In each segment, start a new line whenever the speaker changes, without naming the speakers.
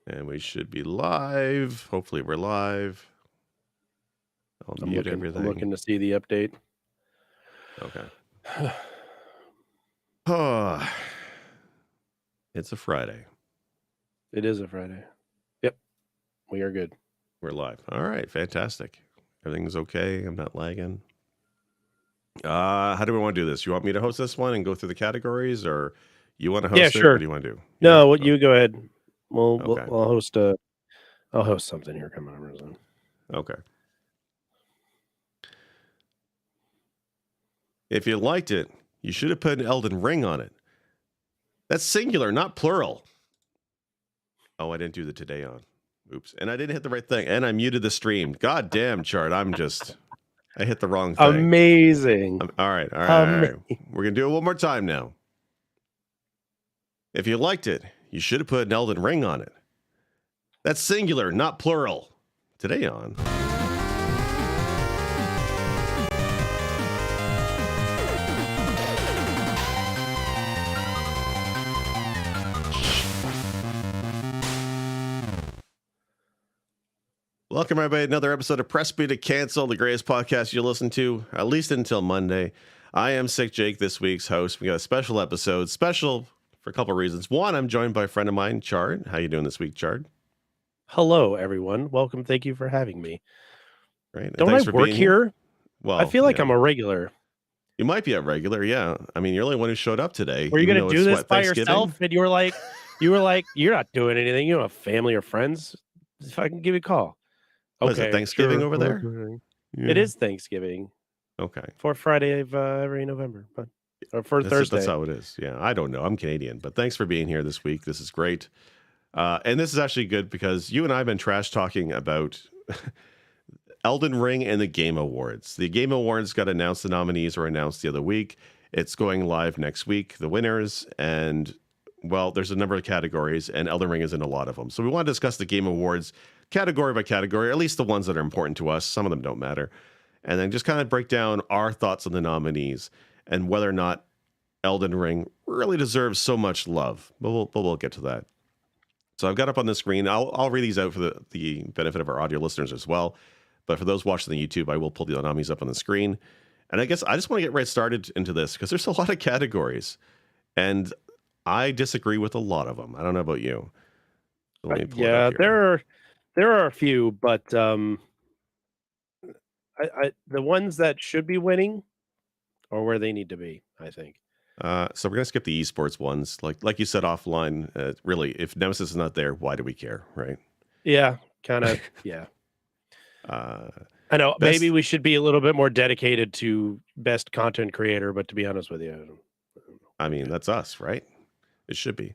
And we should be live. Hopefully we're live. I'll mute everything.
I'm looking to see the update.
Okay. Oh, it's a Friday.
It is a Friday. Yep. We are good.
We're live. All right. Fantastic. Everything's okay. I'm not lagging. How do we want to do this? You want me to host this one and go through the categories, or you want to host it?
Sure.
What do you want to do?
No, you go ahead.
Okay.
I'll host something here. Come on, Roseanne.
Okay. If you liked it, you should have put an Elden Ring on it. That's singular, not plural. Oh, I didn't do the today on. Oops. And I didn't hit the right thing. And I muted the stream. God damn, Chart. I hit the wrong thing.
Amazing.
All right. We're going to do it one more time now. If you liked it, you should have put an Elden Ring on it. That's singular, not plural. Today on. Welcome, everybody, to another episode of Press B to Cancel, the greatest podcast you'll listen to, at least until Monday. I am Sick Jake, this week's host. We got a special episode, special for a couple of reasons. One, I'm joined by a friend of mine, Chard. How you doing this week, Chard?
Hello, everyone. Welcome. Thank you for having me.
Great.
Don't I work here? Well, I feel like I'm a regular.
You might be a regular, yeah. I mean, you're the only one who showed up today.
Were you going to do this by yourself? And you were like, you're not doing anything. You don't have family or friends. If I can give you a call.
Okay. Is it Thanksgiving over there?
Yeah. It is Thanksgiving.
Okay.
Fourth Friday of every November, or for Thursday.
That's how it is. Yeah, I don't know. I'm Canadian, but thanks for being here this week. This is great. And this is actually good because you and I have been trash talking about Elden Ring and the Game Awards. The Game Awards got announced. The nominees were announced the other week. It's going live next week, the winners. And, well, there's a number of categories, and Elden Ring is in a lot of them. So we want to discuss the Game Awards category by category, or at least the ones that are important to us. Some of them don't matter. And then just kind of break down our thoughts on the nominees and whether or not Elden Ring really deserves so much love. But we'll get to that. So I've got up on the screen. I'll read these out for the benefit of our audio listeners as well. But for those watching the YouTube, I will pull the nominees up on the screen. And I guess I just want to get right started into this because there's a lot of categories. And I disagree with a lot of them. I don't know about you. So
there are a few, but the ones that should be winning are where they need to be, I think.
So we're going to skip the esports ones. Like you said offline, really, if Nemesis is not there, why do we care, right?
Yeah, kind of, yeah. I know, maybe we should be a little bit more dedicated to best content creator, but to be honest with you,
I mean, that's us, right? It should be.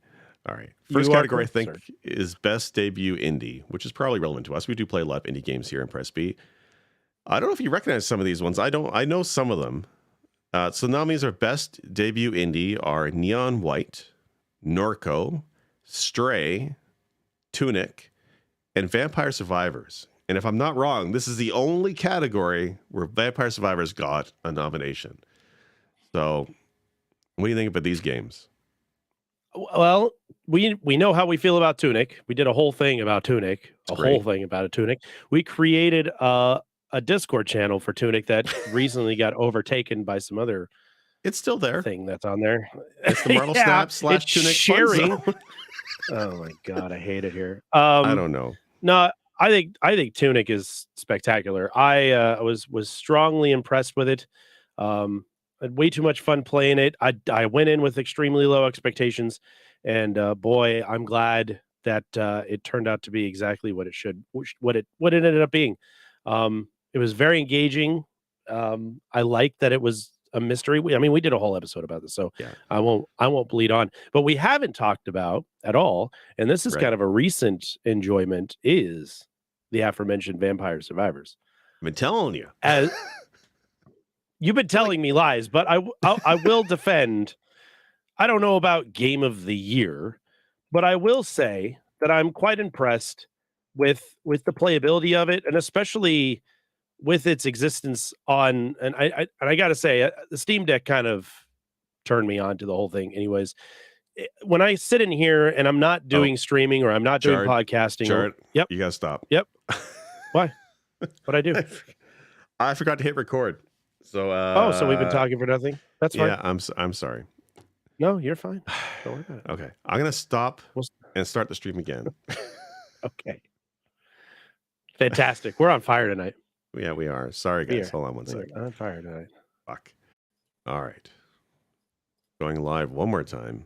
All right. First category, I think, is Best Debut Indie, which is probably relevant to us. We do play a lot of indie games here in Press B. I don't know if you recognize some of these ones. I know some of them. So nominees are Best Debut Indie are Neon White, Norco, Stray, Tunic, and Vampire Survivors. And if I'm not wrong, this is the only category where Vampire Survivors got a nomination. So what do you think about these games?
Well, we know how we feel about Tunic. We did a whole thing about Tunic, whole thing about a Tunic. We created a Discord channel for Tunic that recently got overtaken by some other.
It's still there.
Thing that's on there.
It's the Marvel Snap / Tunic
sharing. Oh my god, I hate it here.
I don't know.
No, I think Tunic is spectacular. I was strongly impressed with it. Had way too much fun playing it. I went in with extremely low expectations, and boy, I'm glad that it turned out to be exactly what it ended up being. It was very engaging. I like that it was a mystery. We did a whole episode about this, so yeah. I won't bleed on. But we haven't talked about at all, and this is kind of a recent enjoyment, is the aforementioned Vampire Survivors.
I've been telling you.
You've been telling me lies, but I will defend. I don't know about Game of the Year, but I will say that I'm quite impressed with the playability of it, and especially with its existence on. And I got to say, the Steam Deck kind of turned me on to the whole thing. Anyways, when I sit in here and I'm not doing streaming or I'm not doing podcasting.
Chart,
Yep.
you gotta stop.
Yep. Why? What'd I do?
I forgot to hit record. So
so we've been talking for nothing. That's fine.
Yeah, I'm sorry.
No, you're fine. Don't worry about it.
Okay, I'm gonna stop and start the stream again.
Okay. Fantastic. We're on fire tonight.
Yeah, we are. Sorry, guys. Hold on one second.
I'm on fire tonight.
Fuck. All right. Going live one more time.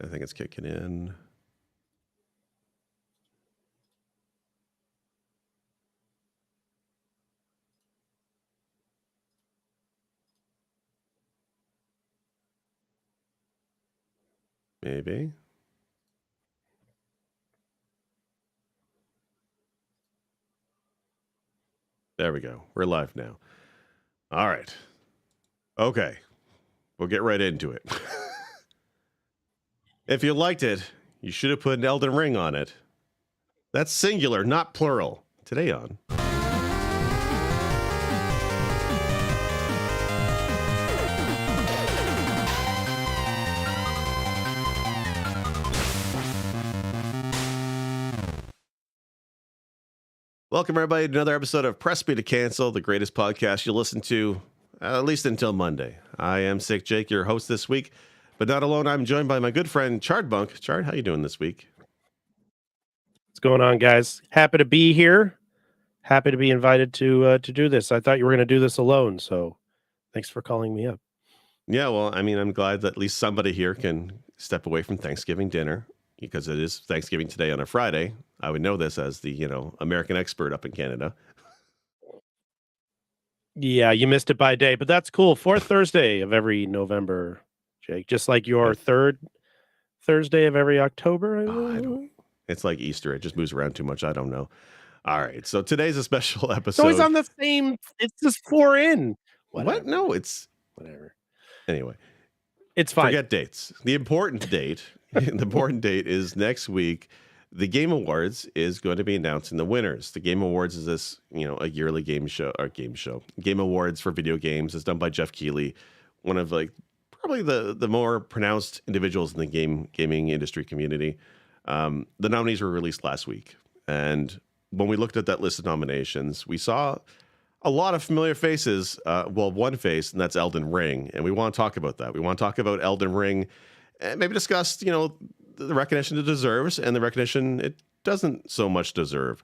I think it's kicking in. Maybe. There we go. We're live now. All right. Okay. We'll get right into it. If you liked it, you should have put an Elden Ring on it. That's singular, not plural. Today on. Welcome, everybody, to another episode of Press Me to Cancel, the greatest podcast you'll listen to, at least until Monday. I am Sick Jake, your host this week, but not alone. I'm joined by my good friend, Chardbunk. Chard, how you doing this week?
What's going on, guys? Happy to be here. Happy to be invited to do this. I thought you were going to do this alone, so thanks for calling me up.
Yeah, well, I mean, I'm glad that at least somebody here can step away from Thanksgiving dinner, because it is Thanksgiving today on a Friday. I would know this as the, American expert up in Canada.
Yeah, you missed it by a day, but that's cool. Fourth Thursday of every November, Jake. Just like your third Thursday of every October.
It's like Easter. It just moves around too much. I don't know. All right. So today's a special episode.
It's always on the same. It's just 4 in.
Whatever. What? No, it's
whatever.
Anyway,
it's fine.
Forget dates. The important date. The important date is next week. The Game Awards is going to be announcing the winners. The Game Awards is this, a yearly game awards for video games. It's done by Jeff Keighley, one of probably the more pronounced individuals in the gaming industry community. The nominees were released last week, and when we looked at that list of nominations, we saw a lot of familiar faces. One face, and that's Elden Ring, and we want to talk about that. We want to talk about Elden Ring, and maybe discuss, the recognition it deserves and the recognition it doesn't so much deserve.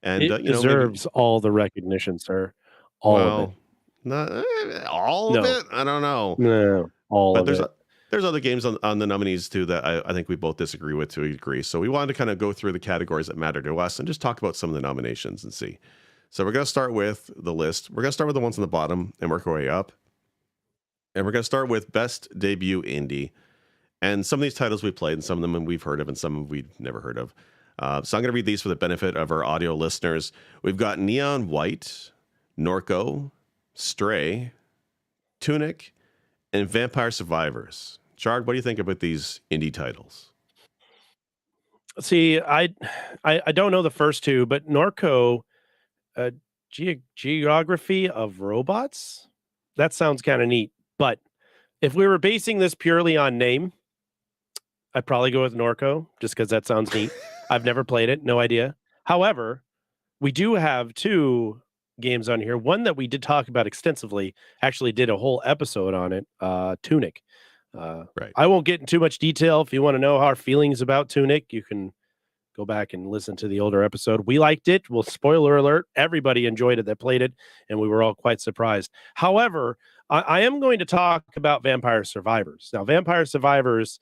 And
it deserves all the recognition, sir. All of it.
Not all of it. I don't know.
No, all of it.
There's other games on the nominees too that I think we both disagree with to a degree. So we wanted to kind of go through the categories that matter to us and just talk about some of the nominations and see. So we're going to start with the list. We're going to start with the ones on the bottom and work our way up. And we're going to start with Best Debut Indie. And some of these titles we played, and some of them we've heard of, and some we've never heard of. So I'm going to read these for the benefit of our audio listeners. We've got Neon White, Norco, Stray, Tunic, and Vampire Survivors. Chard, what do you think about these indie titles?
See, I don't know the first two, but Norco, Geography of Robots? That sounds kind of neat. But if we were basing this purely on name, I'd probably go with Norco, just because that sounds neat. I've never played it, no idea. However, we do have 2 games on here. One that we did talk about extensively, actually did a whole episode on it, Tunic.
Right.
I won't get into too much detail. If you want to know our feelings about Tunic, you can go back and listen to the older episode. We liked it. Well, spoiler alert, everybody enjoyed it that played it, and we were all quite surprised. However, I am going to talk about Vampire Survivors. Now, Vampire Survivors,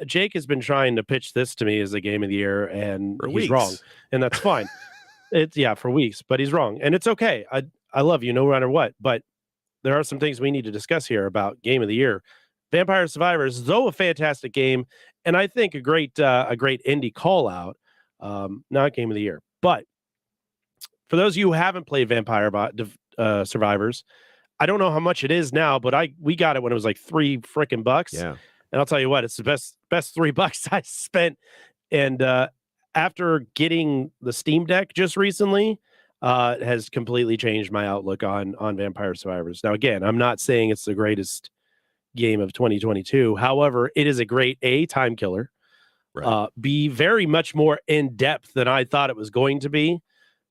Jake has been trying to pitch this to me as a game of the year, and he's wrong, and that's fine. For weeks, but he's wrong, and it's okay. I love you no matter what, but there are some things we need to discuss here about game of the year. Vampire Survivors, though a fantastic game, and I think a great indie call out, not game of the year. But for those of you who haven't played Vampire Survivors, I don't know how much it is now, but we got it when it was like $3 frickin' bucks.
Yeah.
And I'll tell you what, it's the best $3 I spent. And after getting the Steam Deck just recently, has completely changed my outlook on Vampire Survivors. Now, again, I'm not saying it's the greatest game of 2022. However, it is a great time killer.
Right.
B, very much more in depth than I thought it was going to be.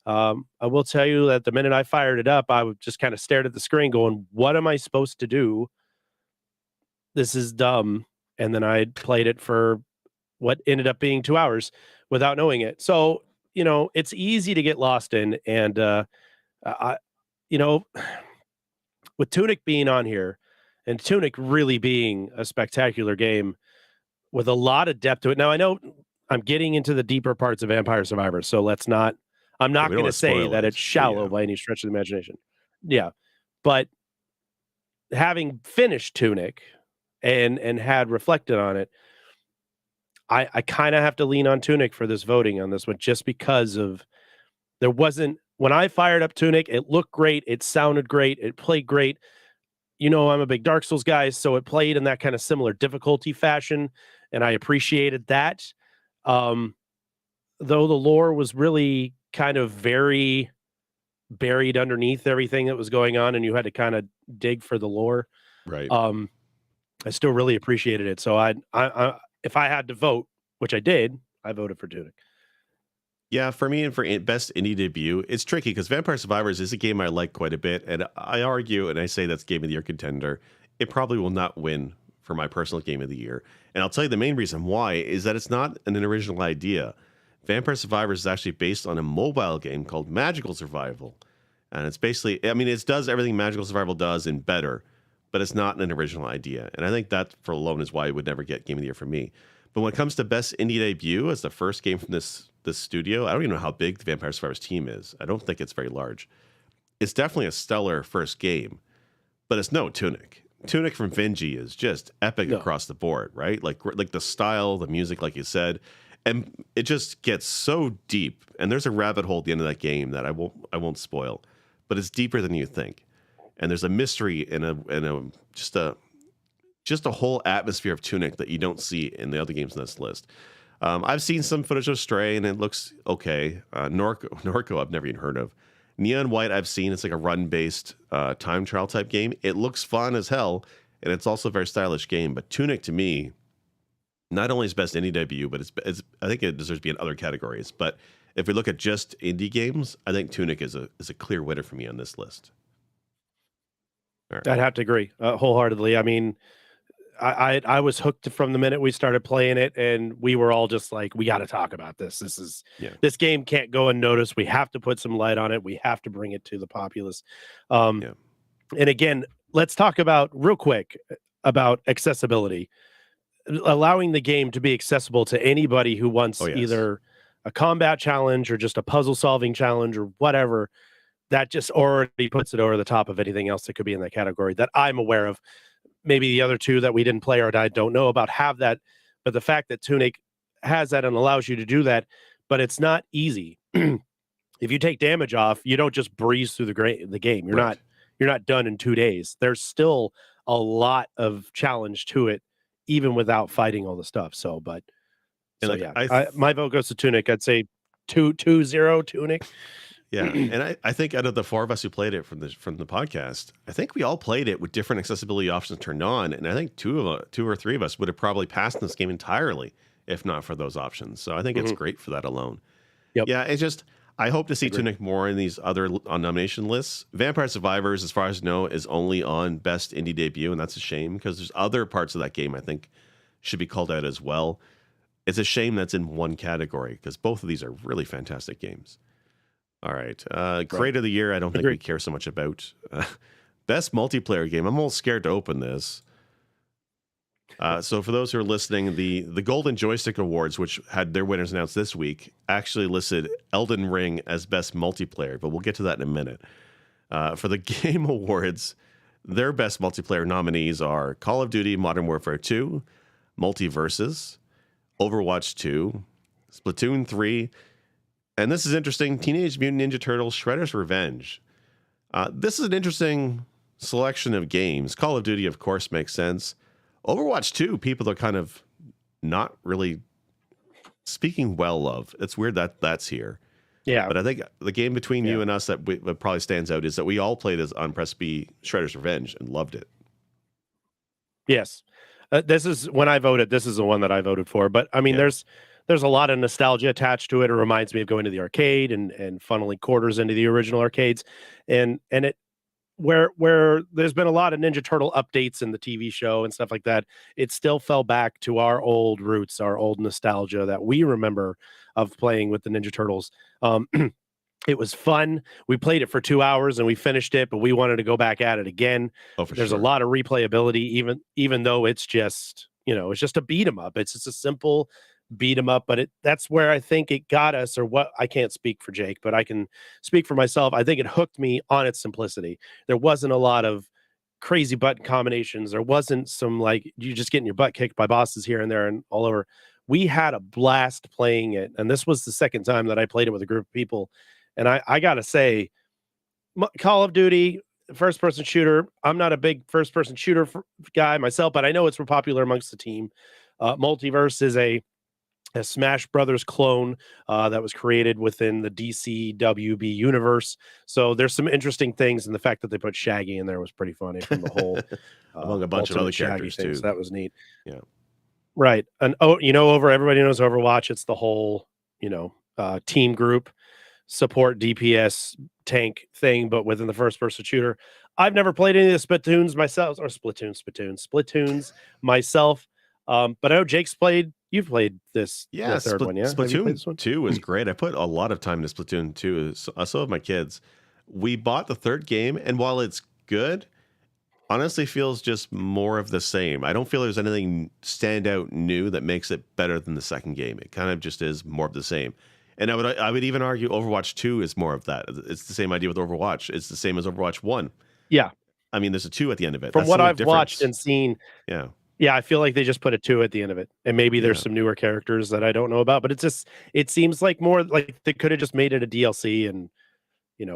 I will tell you that the minute I fired it up, I would just kind of stared at the screen, going, "What am I supposed to do? This is dumb." And then I played it for what ended up being 2 hours without knowing it. So, it's easy to get lost in. And, I, you know, with Tunic being on here and Tunic really being a spectacular game with a lot of depth to it. Now, I know I'm getting into the deeper parts of Vampire Survivors, so I'm
Yeah,
not
we don't
going to
want to
say
spoil
that it's
it, but
shallow
yeah.
by any stretch of the imagination. Yeah. But having finished Tunic and had reflected on it, I kind of have to lean on Tunic for this voting on this one, just because of there wasn't when I fired up Tunic, it looked great, it sounded great, it played great. I'm a big Dark Souls guy, so it played in that kind of similar difficulty fashion, and I appreciated that. Um, though the lore was really kind of very buried underneath everything that was going on, and you had to kind of dig for the lore.
Right.
Um, I still really appreciated it. So if I had to vote, which I did, I voted for Tunic.
Yeah, for me and for best indie debut, it's tricky because Vampire Survivors is a game I like quite a bit, and I argue and I say that's Game of the Year contender. It probably will not win for my personal Game of the Year, and I'll tell you the main reason why is that it's not an original idea. Vampire Survivors is actually based on a mobile game called Magical Survival, and it's basically, I mean, it does everything Magical Survival does and better, but it's not an original idea, and I think that for alone is why it would never get Game of the Year for me. But when it comes to best indie debut as the first game from this studio, I don't even know how big the Vampire Survivors team is. I don't think it's very large. It's definitely a stellar first game, but it's no Tunic. Tunic from Vinci is just epic
No.
across the board, right? Like the style, the music, like you said, and it just gets so deep. And there's a rabbit hole at the end of that game that I won't spoil, but it's deeper than you think. And there's a mystery and a just a whole atmosphere of Tunic that you don't see in the other games on this list. I've seen some footage of Stray, and it looks okay. Norco, I've never even heard of. Neon White, I've seen. It's like a run-based time trial type game. It looks fun as hell, and it's also a very stylish game. But Tunic, to me, not only is best indie debut, but I think it deserves to be in other categories. But if we look at just indie games, I think Tunic is a clear winner for me on this list. All right.
I'd have to agree wholeheartedly. I mean, I was hooked from the minute we started playing it, and we were all just like, "We got to talk about this.
Yeah.
This game can't go unnoticed. We have to put some light on it. We have to bring it to the populace." Um,
Yeah.
And again, let's talk about real quick about accessibility, allowing the game to be accessible to anybody who
Oh,
wants
yes.
either a combat challenge or just a puzzle solving challenge or whatever. That just already puts it over the top of anything else that could be in that category that I'm aware of. Maybe the other two that we didn't play or I don't know about have that, but the fact that Tunic has that and allows you to do that, but it's not easy. If you take damage off, you don't just breeze through the game.
Right.
You're not done in 2 days. There's still a lot of challenge to it, even without fighting all the stuff. So,
And like
yeah,
I
my vote goes to Tunic. I'd say 2-0 Tunic.
Yeah, and I think out of the four of us who played it from the podcast, I think we all played it with different accessibility options turned on, and I think two or three of us would have probably passed this game entirely if not for those options. So I think it's great for that alone.
Yep.
Yeah, it's just I hope to see
Agreed.
Tunic more in these other on nomination lists. Vampire Survivors, as far as I know, is only on Best Indie Debut, and that's a shame because there's other parts of that game I think should be called out as well. It's a shame that's in one category because both of these are really fantastic games. All right. Creator of the Year, I don't think we
Agreed.
care so much about. Best multiplayer game. I'm almost scared to open this. So for those who are listening, the Golden Joystick Awards, which had their winners announced this week, actually listed Elden Ring as best multiplayer, but we'll get to that in a minute. For the Game Awards, their best multiplayer nominees are Call of Duty Modern Warfare 2, Multiverses, Overwatch 2, Splatoon 3, and this is interesting, Teenage Mutant Ninja Turtles Shredder's Revenge. This is an interesting selection of games. Call of Duty, of course, makes sense. Overwatch 2, people are kind of not really speaking well of, it's weird that that's here.
Yeah,
But I think the game between
yeah.
you and us that probably stands out is that we all played as on Press B Shredder's Revenge and loved it.
Yes. This is when I voted. This is the one that I voted for. But I mean,
Yeah.
there's a lot of nostalgia attached to it. It reminds me of going to the arcade and funneling quarters into the original arcades, and it where there's been a lot of Ninja Turtle updates in the TV show and stuff like that. It still fell back to our old roots, our old nostalgia that we remember of playing with the Ninja Turtles. Um, It was fun. We played it for 2 hours and we finished it, but we wanted to go back at it again.
Oh, for
There's a
sure.
lot of replayability, even though it's just, it's just a beat 'em up. It's just a simple beat 'em up, but that's where I think it got us, or what. I can't speak for Jake, but I can speak for myself. I think it hooked me on its simplicity. There wasn't a lot of crazy button combinations. There wasn't some like you just getting your butt kicked by bosses here and there and all over. We had a blast playing it, and this was the second time that I played it with a group of people. And I gotta say, Call of Duty, first person shooter. I'm not a big first person shooter guy myself, but I know it's popular amongst the team. Multiverse is a Smash Brothers clone that was created within the DCWB universe. So there's some interesting things, and the fact that they put Shaggy in there was pretty funny from the whole
Among a bunch of other
Ultimate Shaggy
characters
thing.
too.
So that was neat.
Yeah.
Right. And everybody knows Overwatch. It's the whole, team group support DPS tank thing, but within the first person shooter. I've never played any of the Splatoons myself, or Splatoons myself. But I know you've played
Yeah,
the third one, yeah? Have you played
Splatoon
this one?
2 was great. I put a lot of time into Splatoon 2. So have my kids. We bought the third game, and while it's good, honestly feels just more of the same. I don't feel there's anything stand out new that makes it better than the second game. It kind of just is more of the same. And I would even argue Overwatch 2 is more of that. It's the same idea with Overwatch. It's the same as Overwatch 1.
Yeah.
I mean, there's a 2 at the end of it.
From
That's the
what
only
I've watched
difference.
and seen,
Yeah.
yeah, I feel like they just put a 2 at the end of it. And maybe there's
Yeah.
some newer characters that I don't know about, but it seems like more like they could have just made it a DLC and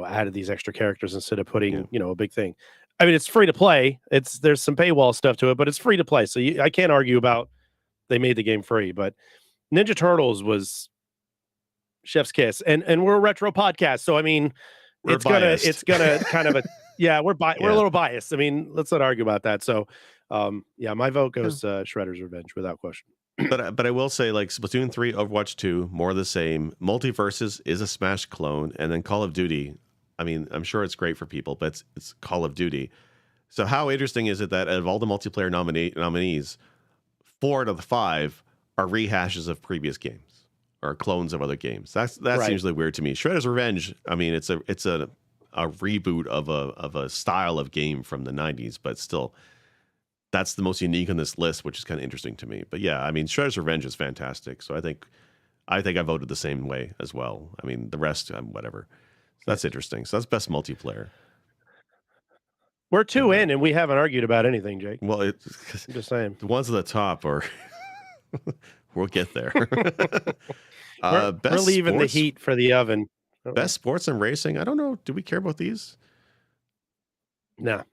added these extra characters instead of putting, a big thing. I mean, it's free to play. There's some paywall stuff to it, but it's free to play. So I can't argue about they made the game free, but Ninja Turtles was chef's kiss. And we're a retro podcast. So I mean,
We're
it's
biased.
gonna kind of we're a
Yeah.
little biased. I mean, let's not argue about that. So my vote
Yeah.
goes Shredder's Revenge without question.
But I will say, like, Splatoon 3, Overwatch 2, more of the same. Multiverses is a Smash clone, and then Call of Duty. I mean, I'm sure it's great for people, but it's Call of Duty. So how interesting is it that out of all the multiplayer nominees, 4 out of the 5 are rehashes of previous games or clones of other games? That
Right.
seems really weird to me. Shredder's Revenge. I mean, it's a reboot of a style of game from the 90s, but still, that's the most unique on this list, which is kind of interesting to me. But yeah, I mean, Shredder's Revenge is fantastic. So I think I voted the same way as well. I mean, the rest, whatever. So that's interesting. So that's best multiplayer.
We're 2 in, and we haven't argued about anything, Jake.
Well,
I'm just saying.
the ones at the top are. We'll get there.
We're leaving the heat for the oven.
Best sports and racing. I don't know. Do we care about these?
No.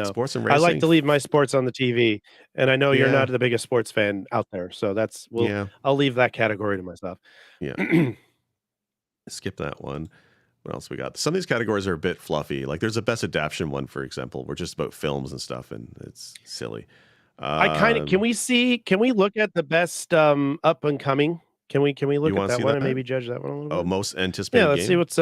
Sports and racing.
I like to leave my sports on the TV, and I know you're
Yeah.
not the biggest sports fan out there, so I'll leave that category to myself.
Yeah. Skip that one. What else we got? Some of these categories are a bit fluffy. Like there's a best adaptation one, for example. We're just about films and stuff, and it's silly.
Can we look at the best up and coming? Can we look at that one and maybe judge that one a little bit?
Oh, most anticipated
Yeah, let's
game?
see what's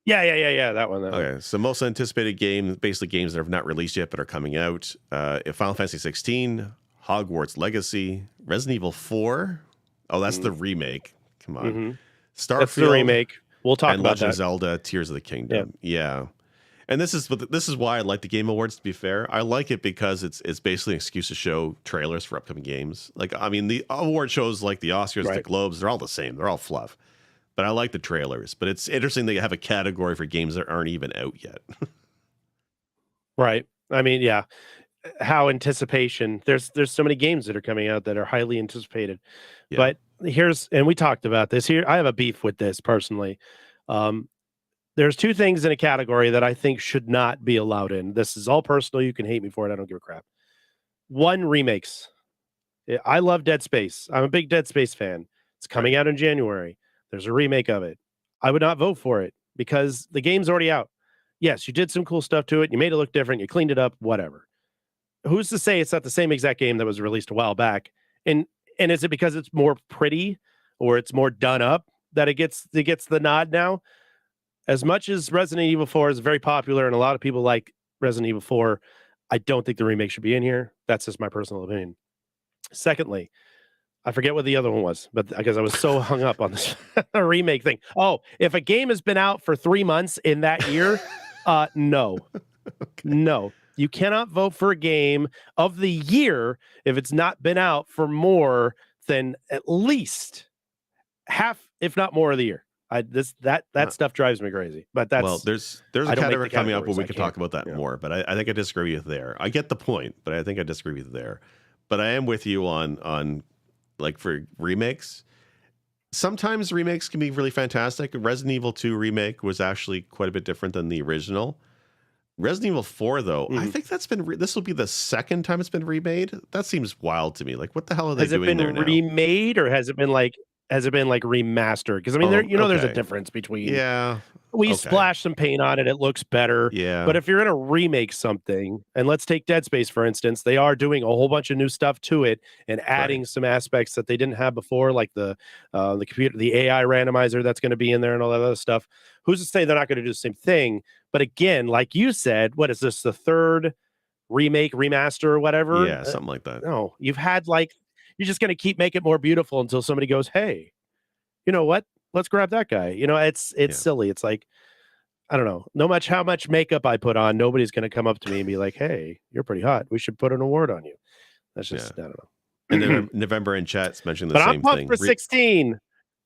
yeah, that one.
Okay, so most anticipated game, basically games that have not released yet but are coming out. Final Fantasy 16, Hogwarts Legacy, Resident Evil 4. Oh, that's the remake. Come on.
Mm-hmm.
Starfield.
That's the remake. We'll talk
and
about
Legend
that.
of Zelda, Tears of the Kingdom. Yeah. And this is why I like the Game Awards, to be fair. I like it because it's basically an excuse to show trailers for upcoming games. Like, I mean, the award shows like the Oscars, the Globes, they're all the same. They're all fluff. But I like the trailers. But it's interesting they have a category for games that aren't even out yet.
Right. I mean, yeah. How anticipation. There's so many games that are coming out that are highly anticipated.
Yeah.
But and we talked about this here. I have a beef with this personally. There's 2 things in a category that I think should not be allowed in. This is all personal. You can hate me for it. I don't give a crap. 1, remakes. I love Dead Space. I'm a big Dead Space fan. It's coming out in January. There's a remake of it. I would not vote for it because the game's already out. Yes, you did some cool stuff to it. You made it look different. You cleaned it up, whatever. Who's to say it's not the same exact game that was released a while back? And is it because it's more pretty or it's more done up that it gets the nod now? As much as Resident Evil 4 is very popular and a lot of people like Resident Evil 4, I don't think the remake should be in here. That's just my personal opinion. Secondly, I forget what the other one was, but because I was so hung up on this remake thing. Oh, if a game has been out for 3 months in that year, no.
Okay.
No. You cannot vote for a game of the year if it's not been out for more than at least half, if not more, of the year. That stuff drives me crazy. But
Well,
that's
there's a
I don't make
category
the
coming up where
categories.
we
I
can
can't.
talk about that
Yeah.
more, but I think I disagree with you there. I get the point, but I think I disagree with you there. But I am with you on like for remakes. Sometimes remakes can be really fantastic. Resident Evil 2 remake was actually quite a bit different than the original. Resident Evil 4, though, I
Mhm.
think that's been this will be the second time it's been remade. That seems wild to me. Like, what the hell are they
Has it
doing there
been
now?
remade or has it been like remastered? Because I mean,
Oh,
there's a
okay.
difference between
Yeah.
we
Okay.
splash some paint on it, it looks better.
Yeah.
But if you're gonna remake something, and let's take Dead Space for instance, they are doing a whole bunch of new stuff to it and
Right.
adding some aspects that they didn't have before, like the computer, the AI randomizer that's going to be in there, and all that other stuff. Who's to say they're not going to do the same thing? But again, like you said, what is this, the third remake, remaster, or whatever?
Yeah. Something like that.
No, you've had like you're just going to keep making it more beautiful until somebody goes, "Hey, you know what? Let's grab that guy." It's
Yeah.
silly. It's like I don't know. No much how much makeup I put on, nobody's going to come up to me and be like, "Hey, you're pretty hot. We should put an award on you." That's
Yeah.
just I don't
And
know.
November in chat's mentioning the
But I'm
same
pumped
thing.
for 16.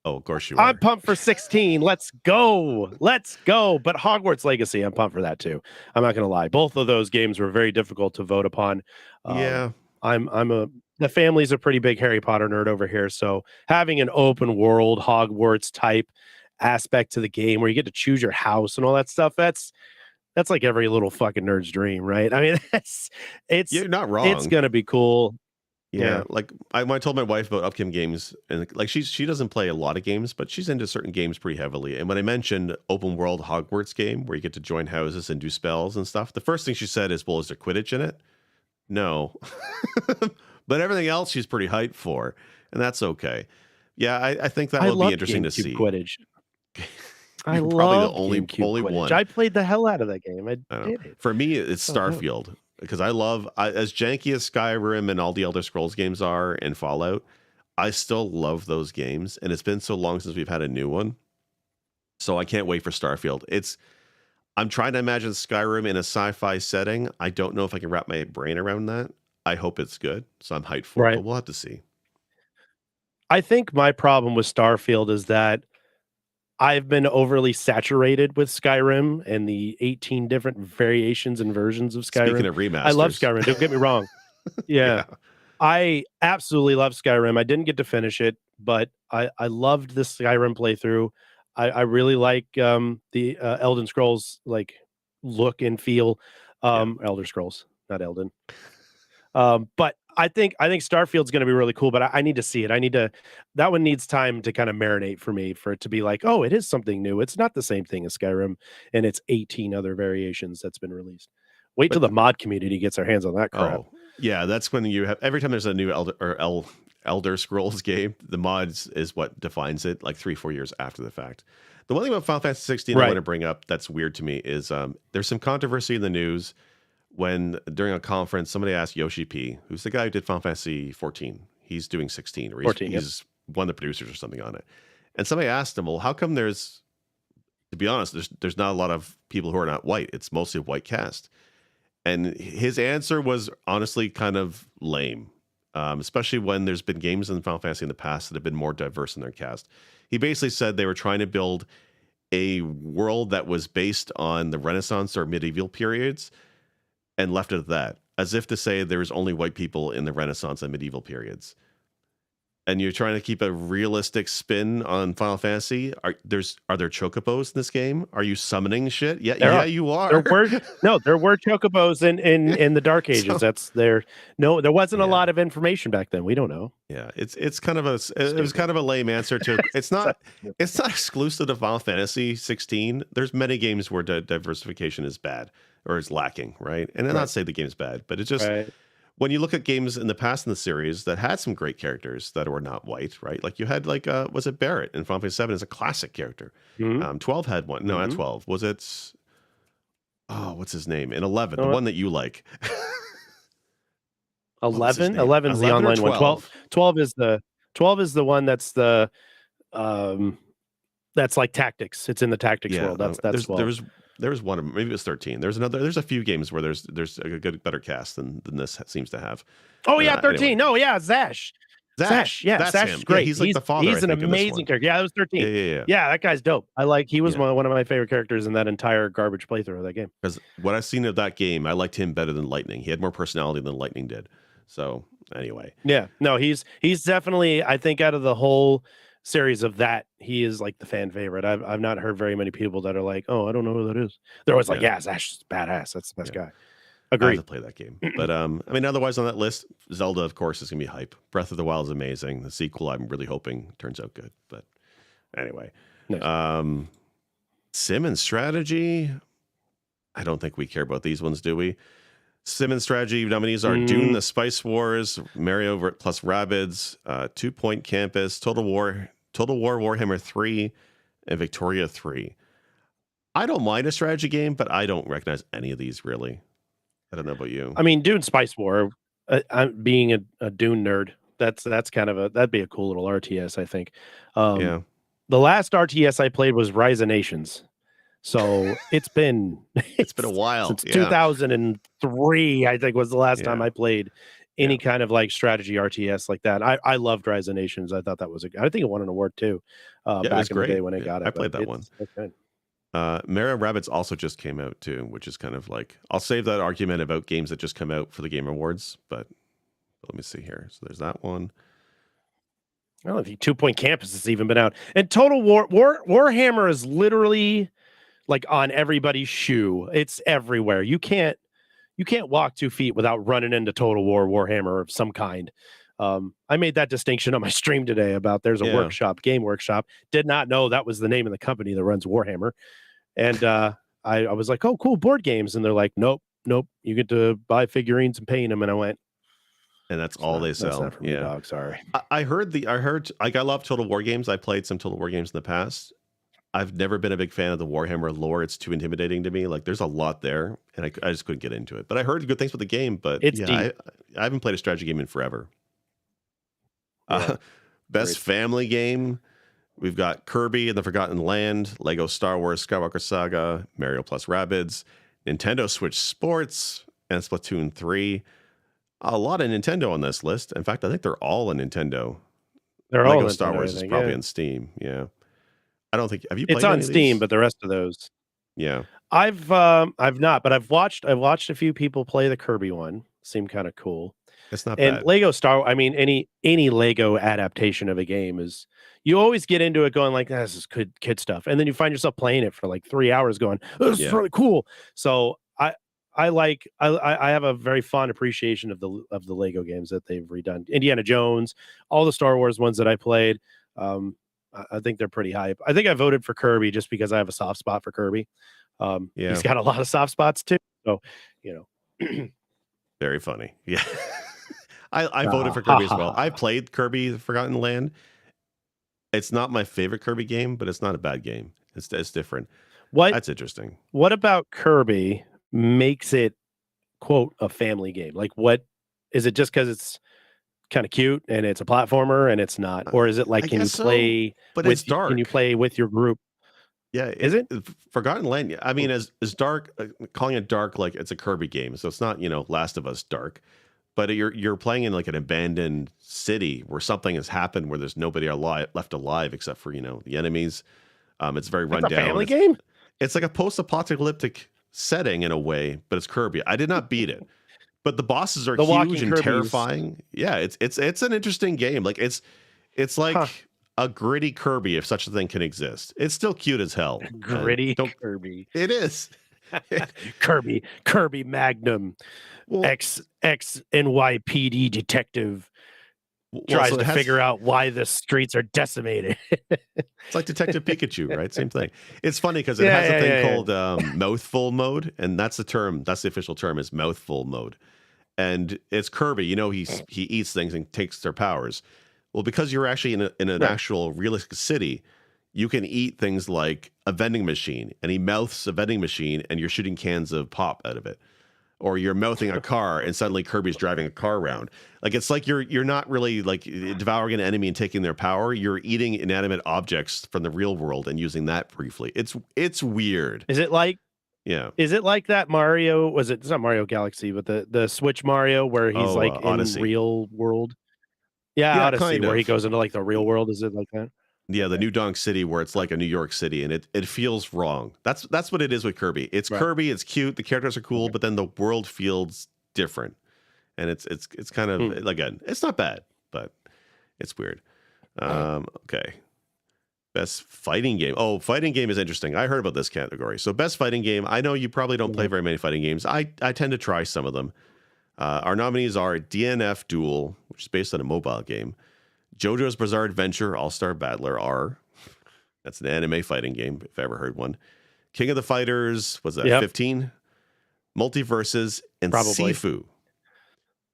Oh, of course you
I'm
are.
pumped for 16. Let's go. Let's go. But Hogwarts Legacy, I'm pumped for that too. I'm not going to lie. Both of those games were very difficult to vote upon. Um,
Yeah.
I'm a the family's a pretty big Harry Potter nerd over here, so having an open world Hogwarts type aspect to the game where you get to choose your house and all that stuff, that's like every little fucking nerd's dream, right? I mean, it's
You're not
it's
wrong.
gonna be cool.
Yeah,
Yeah.
like when I told my wife about upcoming games, and like she doesn't play a lot of games, but she's into certain games pretty heavily. And when I mentioned open world Hogwarts game where you get to join houses and do spells and stuff, the first thing she said is, "Well, is there Quidditch in it?" No, but everything else she's pretty hyped for, and that's okay. Yeah, I think that
I
will be
loved
interesting to
GameCube
see.
Quidditch. I
You're probably the
loved
only
GameCube
only
Quidditch.
one.
I played the hell out of that game. I
I don't know.
did it.
For me, it's
So dope.
Starfield because as janky as Skyrim and all the Elder Scrolls games are and Fallout, I still love those games, and it's been so long since we've had a new one. So I can't wait for Starfield. I'm trying to imagine Skyrim in a sci-fi setting. I don't know if I can wrap my brain around that. I hope it's good, so I'm hyped for it,
Right.
but we'll have to see.
I think my problem with Starfield is that I've been overly saturated with Skyrim and the 18 different variations and versions of
Speaking
Skyrim.
of
I love
remasters,
Skyrim, don't get me wrong.
yeah,
Yeah. I absolutely love Skyrim. I didn't get to finish it, but I loved the Skyrim playthrough. I really like the Elden Scrolls like look and feel.
yeah.
Elder Scrolls, not Elden. But I think Starfield's going to be really cool, but I need to see it. That one needs time to kind of marinate for me for it to be like, oh, it is something new. It's not the same thing as Skyrim and its 18 other variations that's been released. Wait till
But
the mod community gets their hands on that crap.
oh, yeah, that's when you have every time there's a new Elder Scrolls game, the mods is what defines it, like 3-4 years after the fact. The one thing about Final Fantasy 16 I want
Right.
to bring up that's weird to me is there's some controversy in the news when during a conference somebody asked Yoshi P, who's the guy who did Final Fantasy 14. He's doing 16, or
14, yep.
he's one of the producers or something on it. And somebody asked him, well, how come to be honest, there's not a lot of people who are not white. It's mostly a white cast. And his answer was honestly kind of lame, especially when there's been games in Final Fantasy in the past that have been more diverse in their cast. He basically said they were trying to build a world that was based on the Renaissance or medieval periods and left it at that, as if to say there was only white people in the Renaissance and medieval periods. and you're trying to keep a realistic spin on Final Fantasy, are there chocobos in this game? Are you summoning shit? Yeah,
There
yeah,
are.
you
There
are.
were no, there were chocobos in the Dark Ages.
So
That's there. No, there wasn't a
yeah,
lot of information back then. We don't know.
yeah, it's kind of it was
Stupid.
kind of a lame answer to it's not exclusive to Final Fantasy 16. There's many games where diversification is bad or is lacking, right? And I'm
Right.
not saying the game's bad, but it's just
Right.
when you look at games in the past in the series that had some great characters that were not white, right? Like you had like was it Barrett in Final Fantasy 7 is a classic character.
Mhm.
12 had one. No, not
Mhm.
12. Was it what's his name? In 11, the
No,
one that you like. What was his
11?
name?
11's the
11 or
online one. 12
12?
12 is the 12 is the one um that's like tactics. It's in the tactics
Yeah,
world. That's 12.
there was one of maybe it was 13. There's a few games where there's a good better cast than this seems to have.
Oh yeah,
Anyway,
13. No, yeah, Zash. Zash,
Zash,
yeah,
that's
Zash is
him. Yeah,
great.
he's like the father, I
He's an
think, in this
amazing
one.
character. Yeah, that was
Yeah,
13.
yeah, yeah.
Yeah, that guy's dope. He was
Yeah.
one of my favorite characters in that entire garbage playthrough of that game.
Because what I've seen of that game, I liked him better than Lightning. He had more personality than Lightning did. So anyway,
Yeah. No, he's definitely, I think, out of the whole series of that, he is like the fan favorite. I've not heard very many people that are like, "Oh, I don't know who that is." They're always like,
yeah,
"Yeah, Zash is badass. That's the best
yeah.
guy."
I have to
Agreed.
play that game. But I mean, otherwise on that list, Zelda, of course, is gonna be hype. Breath of the Wild is amazing. The sequel, I'm really hoping turns out good. But anyway,
Nice.
Sim and strategy. I don't think we care about these ones, do we? Sim and strategy nominees are Dune: The Spice Wars, Mario plus Rabbids, 2 Point Campus, Total War Warhammer 3, and Victoria 3. I don't mind a strategy game, but I don't recognize any of these really. I don't know about you.
I mean, Dune Spice War. I'm being a Dune nerd. That's kind of that'd be a cool little RTS. I think.
Yeah,
The last RTS I played was Rise of Nations. So it's been
it's been a while.
since
Yeah,
2003, I think was the last time
yeah,
I played
yeah,
any kind of like strategy RTS like that. I loved Rise of Nations. I thought that was I think it won an award too,
yeah. It was
back in the day
great.
when it
Yeah,
got
I
it. But
played that one.
it's good.
Mario Rabbids also just came out too, which is kind of like I'll save that argument about games that just come out for the Game Awards, but let me see here. So there's that one.
I don't think 2 Point Campus has even been out. And Total Warhammer is literally like on everybody's shoe. It's everywhere. You can't walk 2 feet without running into Total War Warhammer of some kind. I made that distinction on my stream today about there's a
Yeah,
game workshop. Did not know that was the name of the company that runs Warhammer. And I was like, oh, cool, board games. And they're like, nope, nope. You get to buy figurines and paint them. And I went,
and that's all they
that's
sell.
not for me,
Yeah.
dog. Sorry.
I heard like I love Total War games. I played some Total War games in the past. I've never been a big fan of the Warhammer lore. It's too intimidating to me. Like there's a lot there, and I just couldn't get into it. But I heard good things about the game. But
It's
yeah,
deep.
I haven't played a strategy game in forever.
Yeah.
Best
Agreed.
family game. We've got Kirby and the Forgotten Land, Lego Star Wars Skywalker Saga, Mario plus Rabbids, Nintendo Switch Sports, and Splatoon 3. A lot of Nintendo on this list. In fact, I think they're all in Nintendo.
They're all
Lego Star
Nintendo, I
Wars is
think,
probably
yeah.
on Steam. Yeah. I don't think have you
It's
played
on
any of
Steam,
these?
but the rest of those
Yeah.
I've not, but I've watched a few people play the Kirby one. Seemed kind of cool.
It's not
And
bad.
Lego Star, I mean, any Lego adaptation of a game is you always get into it going like, "Ah, this is good kid stuff," and then you find yourself playing it for like 3 hours, going, "Oh, "This is
Yeah.
really cool." So I have a very fond appreciation of the Lego games that they've redone. Indiana Jones, all the Star Wars ones that I played. I think they're pretty hype. I think I voted for Kirby just because I have a soft spot for Kirby.
Yeah.
He's got a lot of soft spots too. So, you know,
Very funny. Yeah. I voted for
ha
Kirby as
ha
well.
ha.
I played Kirby the Forgotten Land. It's not my favorite Kirby game, but it's not a bad game. It's different.
What
That's interesting.
what about Kirby makes it quote a family game? Like what is it just because it's kind of cute and it's a platformer and it's not?
Uh,
Or is it like
I guess so, but it's
can you
dark.
play with your group?
Yeah,
Is it?
Forgotten Land. Yeah, I mean, as dark, calling it dark like it's a Kirby game, so it's not Last of Us dark, but you're playing in like an abandoned city where something has happened where there's nobody alive left alive except for the enemies. It's very
That's
run
a
down.
family game?
It's like a post-apocalyptic setting in a way, but it's Kirby. I did not beat it, but the bosses are
The
huge
Walking
and
Kirby's
terrifying. Yeah, it's an interesting game. Like It's
Huh.
like a gritty Kirby, if such a thing can exist. It's still cute as hell. And
Gritty
don't
Kirby.
it is.
Kirby Magnum,
Well,
ex NYPD detective tries
so it
to
has
figure out why the streets are decimated.
it's like Detective Pikachu, right? Same thing. It's funny because it
Yeah,
has a
yeah,
thing
yeah, yeah.
called mouthful mode, and that's the term. That's the official term is mouthful mode. And it's Kirby. You know, he eats things and takes their powers. Well, because you're actually in an
Right.
actual realistic city, you can eat things like a vending machine, and he mouths a vending machine, and you're shooting cans of pop out of it. Or you're mouthing a car, and suddenly Kirby's driving a car around. Like it's like you're not really like devouring an enemy and taking their power. You're eating inanimate objects from the real world and using that briefly. It's weird.
Is it like
Yeah.
is it like that Mario? Was it? It's not Mario Galaxy, but the Switch Mario where he's
Oh,
like in
Odyssey.
real world. Yeah,
Yeah,
Odyssey,
kind
where he
of.
goes into like the real world. Is it like that?
Yeah, the
Okay.
New Donk City where it's like a New York City and it feels wrong. That's what it is with Kirby. It's
Right.
Kirby, it's cute, the characters are cool,
Okay.
but then the world feels different. And it's kind of
Hmm.
again, it's not bad, but it's weird. Okay. Best fighting game. Oh, fighting game is interesting. I heard about this category. So best fighting game. I know you probably don't play
Mhm.
very many fighting games. I tend to try some of them. Our nominees are DNF Duel, which is based on a mobile game. JoJo's Bizarre Adventure All-Star Battler R. That's an anime fighting game, if I ever heard one. King of the Fighters, was that
Yep.
15? Multiverses, and
Probably.
Sifu.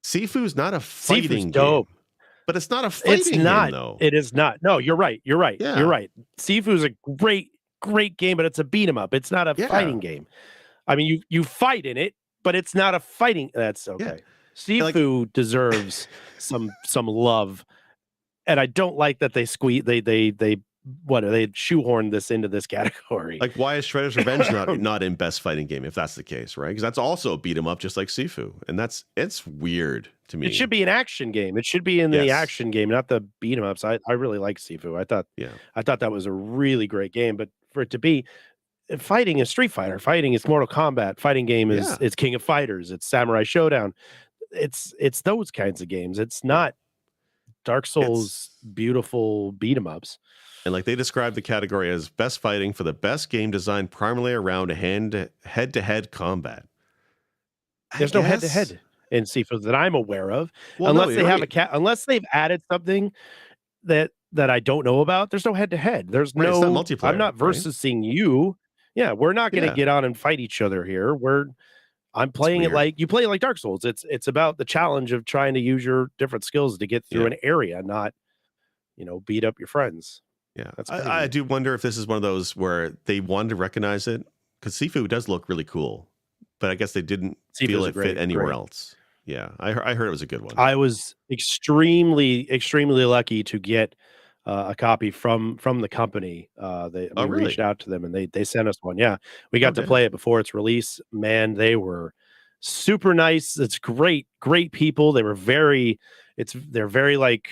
Sifu's not a
Sifu's
fighting game,
dope.
but it's not a
It's
fighting game,
not.
though.
It is not. No, you're right. You're right. You're
Yeah.
right. Sifu's a great game, but it's a beat 'em up. It's not a
Yeah.
fighting game. I mean, you fight in it, but it's not a fighting. That's
Yeah.
okay.
Like,
Sifu deserves some love, and I don't like that they squeeze they what they shoehorned this into this category.
like, why is Shredder's Revenge not in best fighting game if that's the case, right? Because that's also a beat 'em up just like Sifu. And it's weird to
It should
me.
be an action game. It should be in the
Yes.
action game, not the beat 'em ups. I really like Sifu.
Yeah.
I thought that was a really great game, but for it to be fighting is Street Fighter, fighting is Mortal Kombat, fighting game is
Yeah.
it's King of Fighters, it's Samurai Showdown. It's those kinds of games. It's
Yeah.
not Dark
It's
Souls beautiful beat 'em ups.
and like they describe the category as best fighting for the best game designed primarily around head to head combat. I
There's no head to
guess.
head in Sifu that I'm aware of,
Well, no,
unless they
you're
have
right.
unless they've added something that I don't know about. There's no head to head. There's
Right. It's not
no I'm
multiplayer,
not
right?
versus seeing you. Yeah, we're not gonna
Yeah.
get on and fight each other here. I'm
It's
playing it
weird.
like you play it like Dark Souls. It's about the challenge of trying to use your different skills to get through
Yeah.
an area, not, beat up your friends.
Yeah.
That's
I
crazy.
do wonder if this is one of those where they wanted to recognize it because Sifu does look really cool, but I guess they didn't feel
Sifu's a
it fit anywhere
great.
else. Yeah. I heard it was a good one.
I was extremely lucky to get a copy from the company.
Oh,
We reached
really?
out to them and they sent us one. Yeah, we
Oh,
got to
damn.
play it before its release. Man, they were super nice. It's great people. They're very like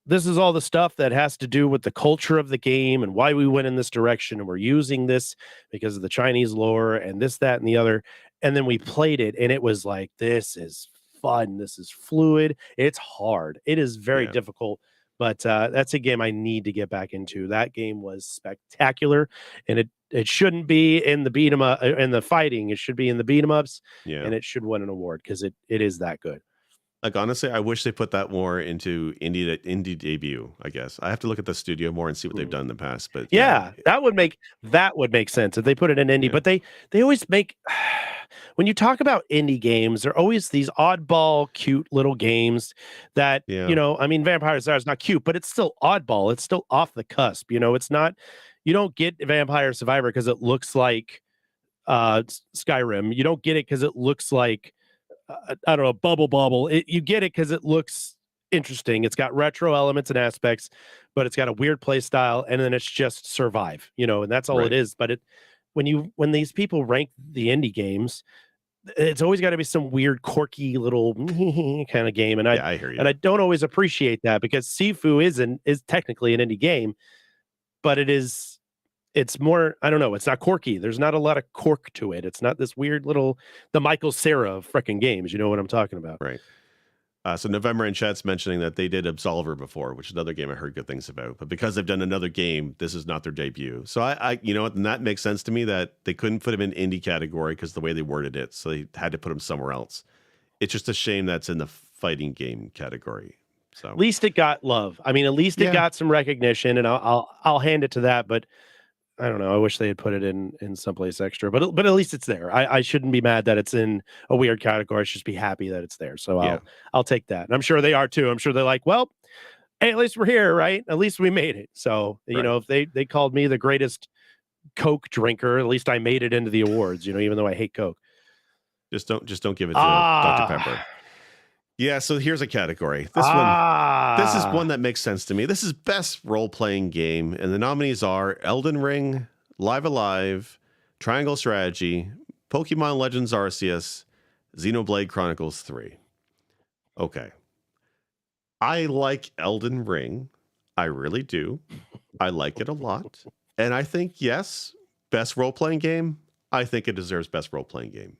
this is all the stuff that has to do with the culture of the game and why we went in this direction and we're using this because of the Chinese lore and this that and the other. And then we played it and it was like this is fun, this is fluid, it's hard, it is very
Yeah.
difficult, but that's a game I need to get back into. That game was spectacular, and it shouldn't be in the beat 'em up in the fighting, it should be in the beat 'em ups,
Yeah.
and it should win an award because it is that good.
Like honestly, I wish they put that more into indie debut. I guess I have to look at the studio more and see what they've
Mhm.
done in the past. But yeah,
Yeah, that would make sense if they put it in indie,
yeah,
but they always make when you talk about indie games, they're always these oddball, cute little games that,
yeah,
I mean, Vampire Survivor is not cute, but it's still oddball. It's still off the cusp. It's not you don't get Vampire Survivor because it looks like Skyrim. You don't get it because it looks like I don't know, Bubble Bobble. You get it because it looks interesting. It's got retro elements and aspects, but it's got a weird play style, and then it's just survive, and that's all it
right,
is. But when these people rank the indie games, it's always got to be some weird, quirky little kind of game, and I
yeah. I hear
and
you.
I don't always appreciate that because Sifu is technically an indie game, but it's more, I don't know, it's not quirky. There's not a lot of cork to it. It's not this weird little the Michael Cera of frickin' games. You know what I'm talking about?
Right. So November in chat's mentioning that they did Absolver before, which is another game I heard good things about. But because they've done another game, this is not their debut. So you know what, and that makes sense to me that they couldn't put him in indie category because the way they worded it. So they had to put him somewhere else. It's just a shame that's in the fighting game category. So
At least it got love. I mean, at least it got some recognition, and I'll hand it to that. But I don't know. I wish they had put it in someplace extra, but at least it's there. I shouldn't be mad that it's in a weird category. I should just be happy that it's there. So I'll take that. And I'm sure they are too. I'm sure they're like, well, hey, at least we're here, right? At least we made it. So you know, if they called me the greatest Coke drinker, at least I made it into the awards. You know, even though I hate Coke.
Just don't give it to Dr. Pepper. Yeah, so here's a category. This is one that makes sense to me. This is best role-playing game, and the nominees are Elden Ring, Live Alive, Triangle Strategy, Pokemon Legends Arceus, Xenoblade Chronicles 3. Okay. I like Elden Ring. I really do. I like it a lot. And I think, yes, best role-playing game. I think it deserves best role-playing game.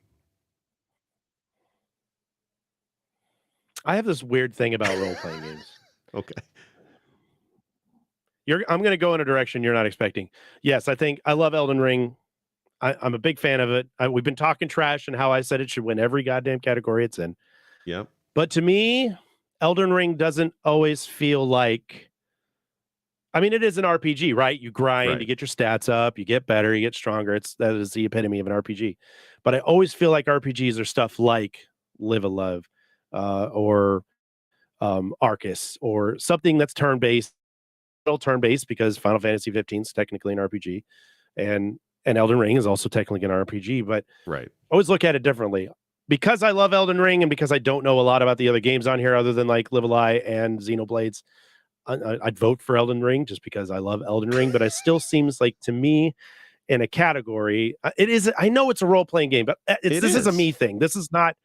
I have this weird thing about role-playing games.
Okay.
I'm going to go in a direction you're not expecting. Yes, I love Elden Ring. I'm a big fan of it. We've been talking trash and how I said it should win every goddamn category it's in.
Yeah.
But to me, Elden Ring doesn't always feel like, I mean, it is an RPG, right? You grind, you get your stats up, you get better, you get stronger. That is the epitome of an RPG. But I always feel like RPGs are stuff like Live Alive, or Arceus, or something that's turn-based because Final Fantasy 15 is technically an RPG, and Elden Ring is also technically an RPG. But I always look at it differently because I love Elden Ring and because I don't know a lot about the other games on here other than like Live Alive and Xenoblades. I'd vote for Elden Ring just because I love Elden Ring, but it still seems like to me in a category, it is. I know it's a role-playing game, but this is a me thing. This is not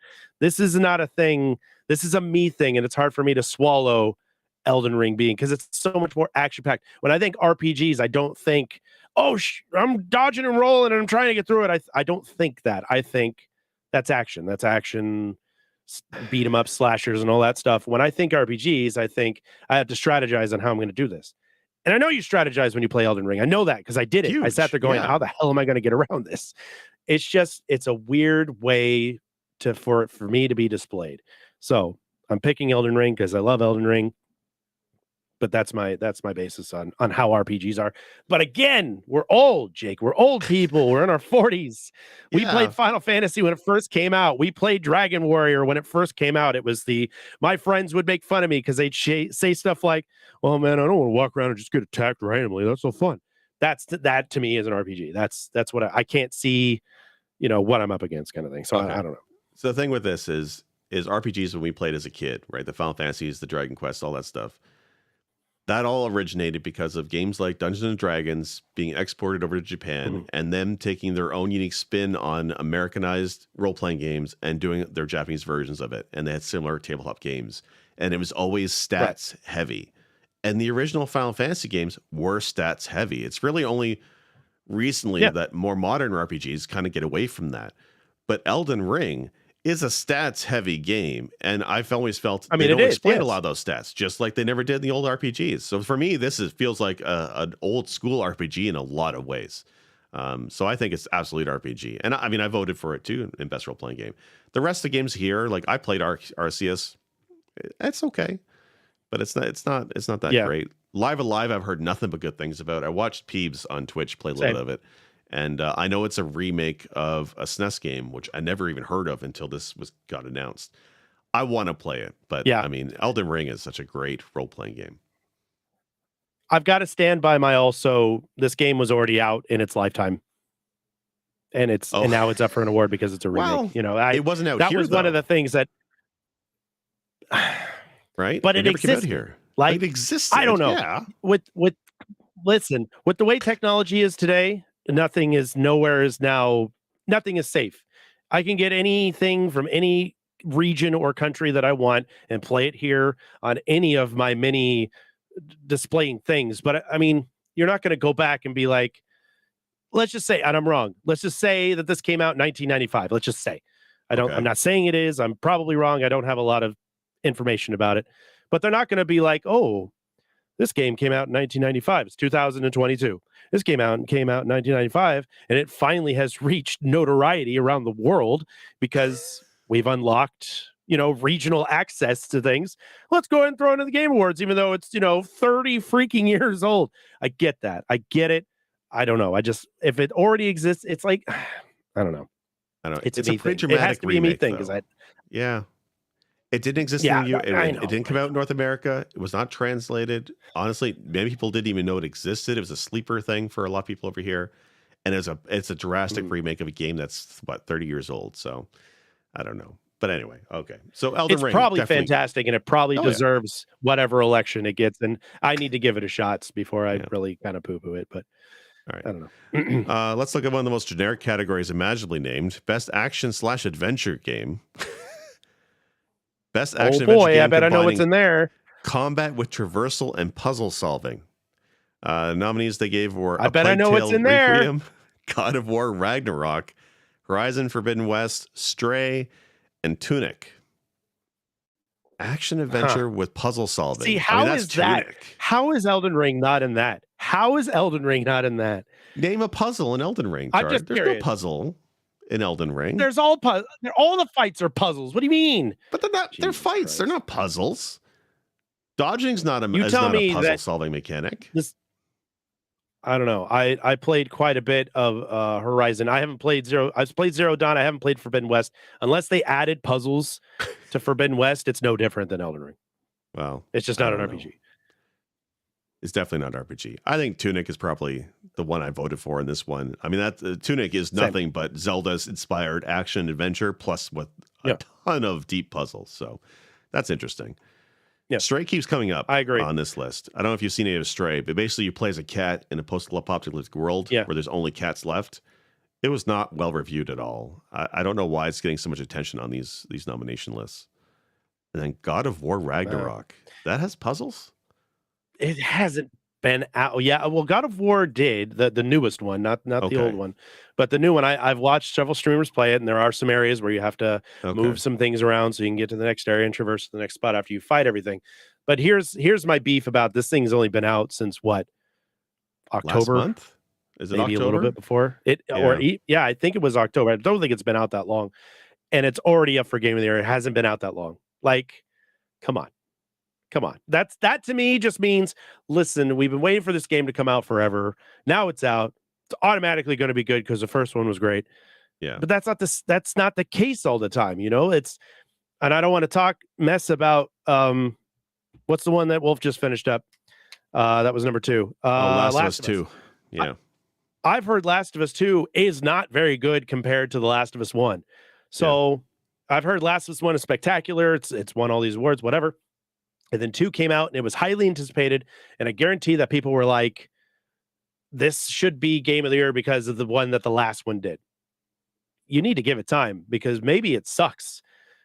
a thing. This is a me thing, and it's hard for me to swallow Elden Ring being, because it's so much more action-packed. When I think RPGs, I don't think, I'm dodging and rolling and I'm trying to get through it. I don't think that. I think that's action. That's action, beat 'em up slashers and all that stuff. When I think RPGs, I think I have to strategize on how I'm going to do this. And I know you strategize when you play Elden Ring. I know that because I did it. I sat there going, how the hell am I going to get around this? It's a weird way for me to be displayed. So I'm picking Elden Ring because I love Elden Ring. But that's my basis on how RPGs are. But again, we're old, Jake. We're old people. We're in our 40s. We played Final Fantasy when it first came out. We played Dragon Warrior when it first came out. It was my friends would make fun of me because they'd say stuff like, "Well, man, I don't want to walk around and just get attacked randomly. That's so fun." That to me is an RPG. That's what I can't see, what I'm up against, kind of thing. So I don't know.
So the thing with this is RPGs when we played as a kid, right? The Final Fantasies, the Dragon Quest, all that stuff. That all originated because of games like Dungeons and Dragons being exported over to Japan and them taking their own unique spin on Americanized role-playing games and doing their Japanese versions of it. And they had similar tabletop games. And it was always stats heavy. And the original Final Fantasy games were stats heavy. It's really only recently that more modern RPGs kind of get away from that. But Elden Ring is a stats heavy game, and I've always felt they don't explain a lot of those stats, just like they never did in the old RPGs. So for me, this feels like an old school RPG in a lot of ways. So I think it's absolute RPG, and I mean I voted for it too in best role playing game. The rest of the games here, like I played Arceus, it's okay, but it's not that great. Live Alive, I've heard nothing but good things about. I watched Peebs on Twitch play a little bit of it. And I know it's a remake of a SNES game, which I never even heard of until this got announced. I want to play it, but I mean, Elden Ring is such a great role-playing game.
I've got to stand by this game was already out in its lifetime. And and now it's up for an award because it's a remake.
Well, it wasn't out
that
here,
was one of the things that
right?
But it existed
here.
Like
it existed.
I don't know.
Yeah.
With the way technology is today, nothing is safe. I can get anything from any region or country that I want and play it here on any of my many displaying things. But I mean, you're not going to go back and be like, let's just say, and I'm wrong. Let's just say that this came out in 1995. Let's just say, I'm not saying it is. I'm probably wrong. I don't have a lot of information about it, but they're not going to be like, oh, this game came out in 1995. It's 2022. This came out in 1995, and it finally has reached notoriety around the world because we've unlocked, regional access to things. Let's go ahead and throw it in the Game Awards, even though it's, 30 freaking years old. I get that. I get it. I don't know. If it already exists, it's like, I don't know.
I don't know.
It's
a pretty
dramatic.
dramatic
It has to be a me
remake,
thing because
yeah. It didn't exist in the it didn't come out in North America. It was not translated. Honestly, many people didn't even know it existed. It was a sleeper thing for a lot of people over here. And it's a drastic remake of a game that's 30 years old. So I don't know. But anyway, okay. So Elden Ring,
probably fantastic, and it probably deserves whatever election it gets. And I need to give it a shot before I really kind of poo-poo it. But
all right.
I don't know.
Let's look at one of the most generic categories imaginably named: Best Action/Adventure Game. Best action adventure game.
I bet I know what's in there.
Combat with traversal and puzzle solving. Nominees they gave were
I bet I know what's in
Requiem, there. God of War Ragnarok, Horizon Forbidden West, Stray, and Tunic. Action adventure with puzzle solving.
See, how is that? How is Elden Ring not in that? How is Elden Ring not in that?
Name a puzzle in Elden Ring. There's no puzzle in Elden Ring.
There's all the fights are puzzles. What do you mean?
But they're not. They're fights. Christ. They're not puzzles. Dodging's not a puzzle solving mechanic.
I don't know. I played quite a bit of Horizon. I haven't played Zero. I've played Zero Dawn. I haven't played Forbidden West. Unless they added puzzles to Forbidden West, it's no different than Elden Ring.
Well,
it's just not an RPG.
It's definitely not RPG. I think Tunic is probably the one I voted for in this one. I mean, that Tunic is nothing but Zelda's inspired action adventure plus with a ton of deep puzzles. So that's interesting. Yeah. Stray keeps coming up.
I agree
on this list. I don't know if you've seen any of Stray, but basically you play as a cat in a post-apocalyptic world where there's only cats left. It was not well reviewed at all. I don't know why it's getting so much attention on these nomination lists. And then God of War Ragnarok. That has puzzles?
It hasn't been out. Yeah, well, God of War did the newest one, not the old one, but the new one. I've watched several streamers play it, and there are some areas where you have to move some things around so you can get to the next area and traverse the next spot after you fight everything. But here's my beef about this thing's only been out since what? October?
Last month? Is it
maybe
October?
A little bit before it, or I think it was October. I don't think it's been out that long, and it's already up for Game of the Year. It hasn't been out that long. Like, come on. That to me just means, listen, we've been waiting for this game to come out forever. Now it's out. It's automatically going to be good because the first one was great.
Yeah.
But that's not the case all the time, and I don't want to talk mess about what's the one that Wolf just finished up? That was number 2.
Last of Us 2. Yeah.
I've heard Last of Us 2 is not very good compared to The Last of Us 1. So I've heard Last of Us 1 is spectacular. It's won all these awards, whatever. And then 2 came out and it was highly anticipated. And I guarantee that people were like, this should be Game of the Year because of the one that the last one did. You need to give it time because maybe it sucks.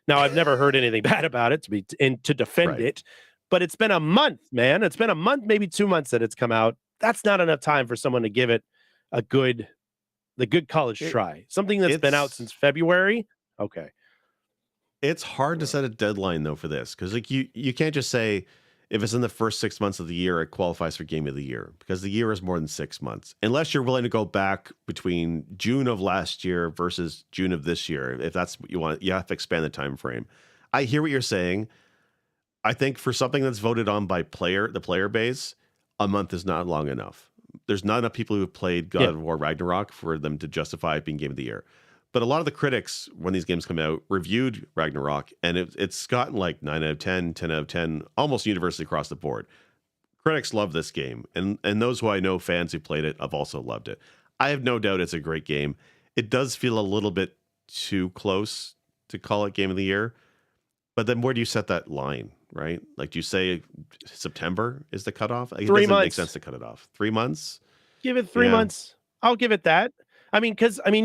Now, I've never heard anything bad about it to defend it, but it's been a month, man. It's been a month, maybe 2 months that it's come out. That's not enough time for someone to give it the good college try. Something that's been out since February. Okay.
It's hard to set a deadline though for this because like you can't just say if it's in the first 6 months of the year it qualifies for Game of the Year because the year is more than 6 months unless you're willing to go back between June of last year versus June of this year. If that's what you want, you have to expand the time frame. I hear what you're saying. I think for something that's voted on by the player base, a month is not long enough. There's not enough people who have played God of War Ragnarok for them to justify it being Game of the Year. But a lot of the critics, when these games come out, reviewed Ragnarok, and it's gotten like 9 out of 10, 10 out of 10, almost universally across the board. Critics love this game, and those who I know, fans who played it, have also loved it. I have no doubt it's a great game. It does feel a little bit too close to call it Game of the Year, but then where do you set that line, right? Like, do you say September is the cutoff? It
3
doesn't
months.
make sense to cut it off. 3 months?
Give it 3 months. I'll give it that. I mean,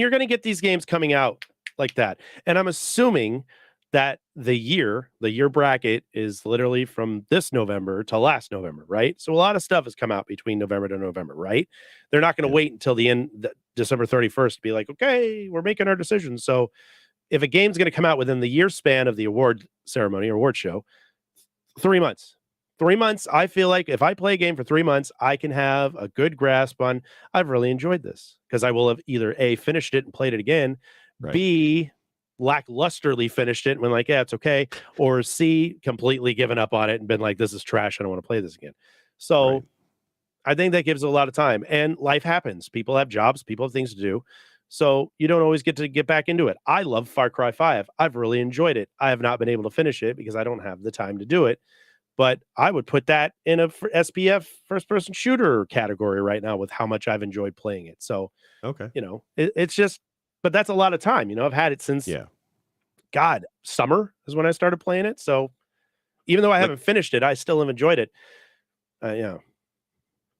you're going to get these games coming out like that. And I'm assuming that the year bracket is literally from this November to last November, right? So a lot of stuff has come out between November to November, right? They're not going to wait until the end, December 31st to be like, okay, we're making our decisions. So if a game's going to come out within the year span of the award ceremony or award show, 3 months. 3 months. I feel like if I play a game for 3 months, I can have a good grasp on. I've really enjoyed this because I will have either A, finished it and played it again,
Right.
B, lacklusterly finished it and been like, yeah, it's okay, or C, completely given up on it and been like, this is trash. I don't want to play this again.
Right.
So I think that gives a lot of time. And life happens. People have jobs, people have things to do. So you don't always get to get back into it. I love Far Cry 5. I've really enjoyed it. I have not been able to finish it because I don't have the time to do it. But I would put that in a SPF first person shooter category right now with how much I've enjoyed playing it. So,
Okay.
it's just, but that's a lot of time. I've had it since,
Yeah.
God, summer is when I started playing it. So even though I
Like,
haven't finished it, I still have enjoyed it. Yeah.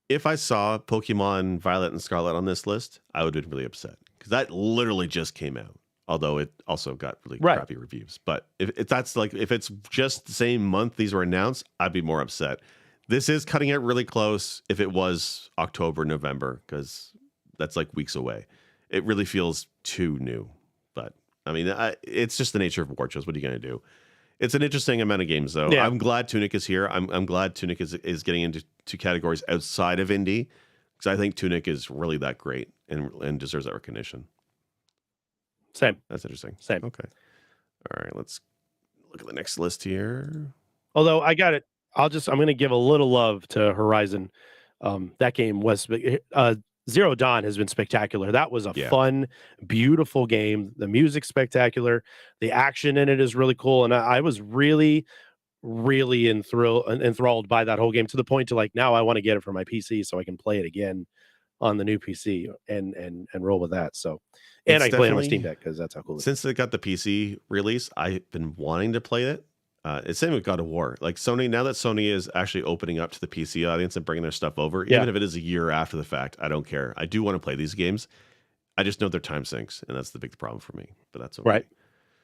if I saw Pokemon Violet and Scarlet on this list, I would have been really upset because that literally just came out. Although it also got really
Right.
crappy reviews. But if that's like, if it's just the same month these were announced, I'd be more upset. This is cutting it really close if it was October, November, because that's like weeks away. It really feels too new. But I mean, it's just the nature of award shows. What are you going to do? It's an interesting amount of games, though.
Yeah.
I'm glad Tunic is here. I'm glad Tunic is getting into categories outside of indie because I think Tunic is really that great and deserves that recognition.
Same.
That's interesting.
Same.
Okay. All right. Let's look at the next list here.
Although I got it. I'm going to give a little love to Horizon. That game was Zero Dawn has been spectacular. That was a fun, beautiful game. The music's spectacular. The action in it is really cool. And I was really, really enthralled by that whole game to the point to like, now I want to get it for my PC so I can play it again on the new PC and roll with that. So, and I can play it on my Steam Deck because that's how cool it is.
Since it got the PC release, I've been wanting to play it. It's same with God of War. Like Sony, now that Sony is actually opening up to the PC audience and bringing their stuff over, even if it is a year after the fact, I don't care. I do want to play these games. I just know their time sinks, and that's the big problem for me. But that's okay.
Right.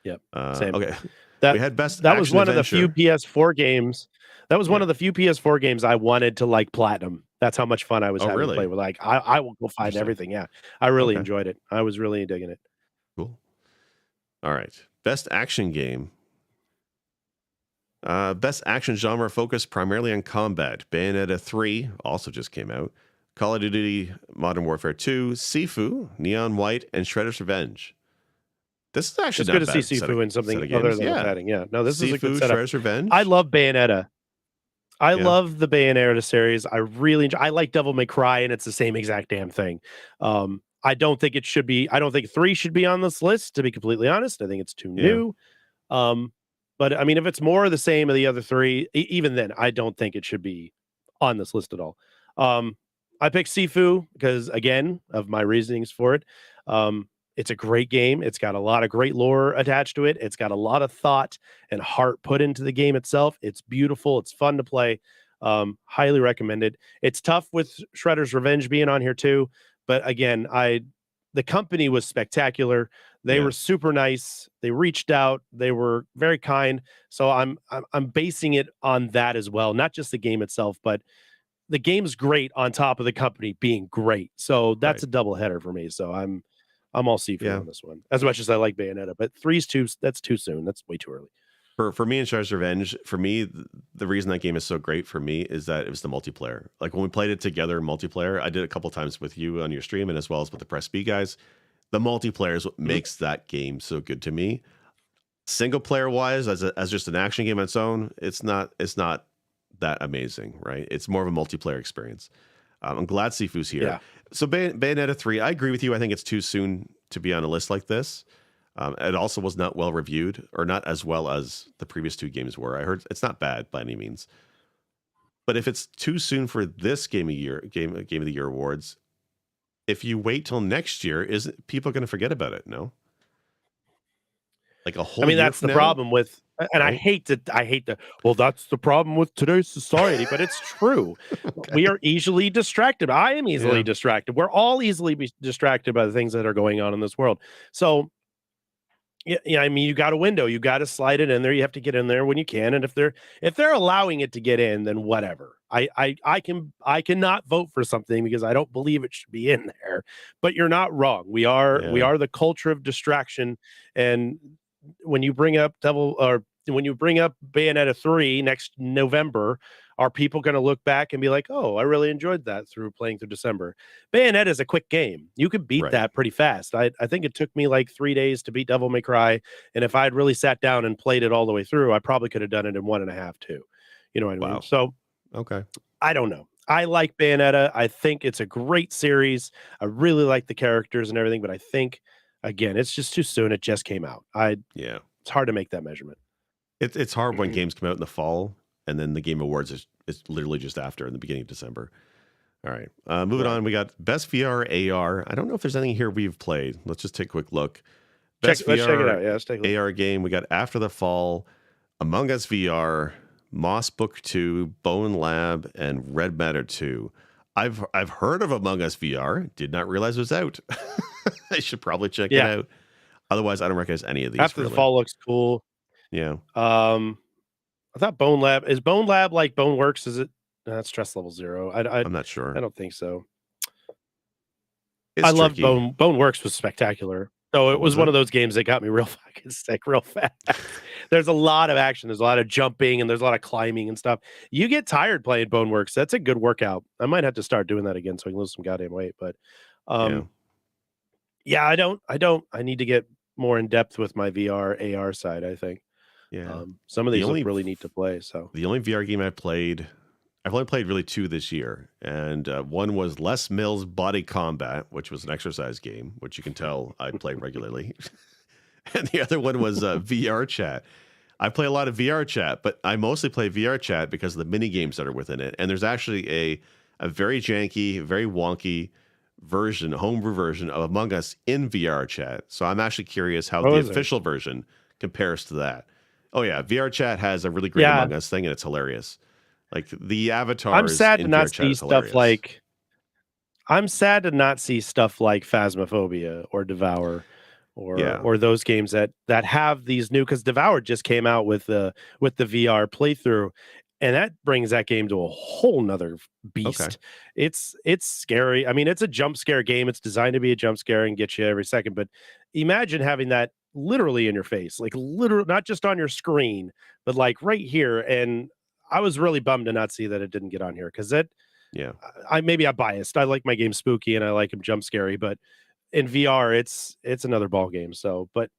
Yep. Same.
Okay.
We
had best.
That was one
adventure.
of the few PS4 games. That was one of the few PS4 games I wanted to like platinum. That's how much fun I was having to play with. Like I will go find everything. Yeah. I really enjoyed it. I was really digging it.
Cool. All right. Best action game. Best action genre focused primarily on combat. Bayonetta 3 also just came out. Call of Duty Modern Warfare 2, Sifu, Neon White, and Shredder's Revenge. This is actually
good to see Sifu in something other than padding. Yeah. No, this is a good setup.
Shredder's Revenge.
I love Bayonetta. I love the Bayonetta series. I really enjoy. I like Devil May Cry, and it's the same exact damn thing. I don't think it should be. I don't think 3 should be on this list. To be completely honest, I think it's too new. But I mean, if it's more of the same of the other 3, even then, I don't think it should be on this list at all. I picked Sifu because, again, of my reasonings for it. It's a great game. It's got a lot of great lore attached to it. It's got a lot of thought and heart put into the game itself. It's beautiful. It's fun to play. Highly recommended. It's tough with Shredder's Revenge being on here too. But again, the company was spectacular. They were super nice. They reached out. They were very kind. So I'm basing it on that as well. Not just the game itself, but the game's great on top of the company being great. So that's a double header for me. So I'm all Sifu on this one, as much as I like Bayonetta. But 3's that's too soon. That's way too early.
For me and Shredder's Revenge, for me, the reason that game is so great for me is that it was the multiplayer. Like when we played it together in multiplayer, I did it a couple times with you on your stream and as well as with the Press B guys. The multiplayer is what makes that game so good to me. Single player wise, as just an action game on its own, it's not that amazing, right? It's more of a multiplayer experience. I'm glad Sifu's here.
Yeah.
So Bayonetta 3, I agree with you. I think it's too soon to be on a list like this. It also was not well reviewed, or not as well as the previous 2 games were. I heard it's not bad by any means. But if it's too soon for this game of the year awards, if you wait till next year, isn't people going to forget about it? No. Like a whole.
I mean, that's the problem with, and
right?
I hate to. Well, that's the problem with today's society, but it's true. We are easily distracted. I am easily distracted. We're all easily distracted by the things that are going on in this world. So, yeah, I mean, you got a window, you got to slide it in there. You have to get in there when you can, and if they're allowing it to get in, then whatever. I cannot vote for something because I don't believe it should be in there. But you're not wrong. We are the culture of distraction, and when you bring up when you bring up Bayonetta 3 next November, are people going to look back and be like, "Oh, I really enjoyed that through playing through December"? Bayonetta is a quick game. You could beat
Right.
that pretty fast. I think it took me like 3 days to beat Devil May Cry, and if I'd really sat down and played it all the way through, I probably could have done it in 1.5, 2. You know what I mean?
Wow.
So
Okay.
I don't know. I like Bayonetta. I think it's a great series. I really like the characters and everything, but I think again, it's just too soon. It just came out.
Yeah.
It's hard to make that measurement.
It's hard when games come out in the fall and then the Game Awards is literally just after in the beginning of December. All right. Moving
Right.
on, we got Best VR AR. I don't know if there's anything here we've played. Let's just take a quick look.
Let's
Best
check it
VR
out. Yeah, let's take a look.
AR game. We got After the Fall, Among Us VR, Moss Book 2, Bone Lab, and Red Matter 2. I've heard of Among Us VR. Did not realize it was out. I should probably check it
Yeah.
out. Otherwise, I don't recognize any of these.
After the
really.
Fall looks cool.
Yeah.
I thought Bone Lab is Bone Lab like Bone Works. Is it? No, that's stress level 0.
I'm not sure.
I don't think so.
It's
I love
tricky.
Bone Works was spectacular. So it was one of those games that got me real fucking sick real fast. There's a lot of action. There's a lot of jumping and there's a lot of climbing and stuff. You get tired playing Bone Works. That's a good workout. I might have to start doing that again so I can lose some goddamn weight. But yeah, I need to get more in depth with my VR AR side, I think.
Yeah.
Some of these look really neat to play. So
the only VR game I've only played really 2 this year, and one was Les Mills Body Combat, which was an exercise game, which you can tell I play regularly, and the other one was VR Chat. I play a lot of VR Chat, but I mostly play VR Chat because of the mini games that are within it, and there's actually a very janky, very wonky homebrew version of Among Us in VR Chat. So I'm actually curious how the official version compares to that. Oh yeah, VR Chat has a really great Among Us thing, and it's hilarious. Like the avatars.
I'm sad to not see
stuff
like. I'm sad to not see stuff like Phasmophobia or Devour, or those games that have these new, because Devour just came out with the VR playthrough, and that brings that game to a whole nother beast.
Okay.
It's scary. I mean, it's a jump scare game. It's designed to be a jump scare and get you every second. But imagine having that literally in your face, like literally, not just on your screen, but like right here. And I was really bummed to not see that it didn't get on here, because maybe I'm biased. I like my game spooky and I like them jump scary, but in VR, it's another ball game. So, but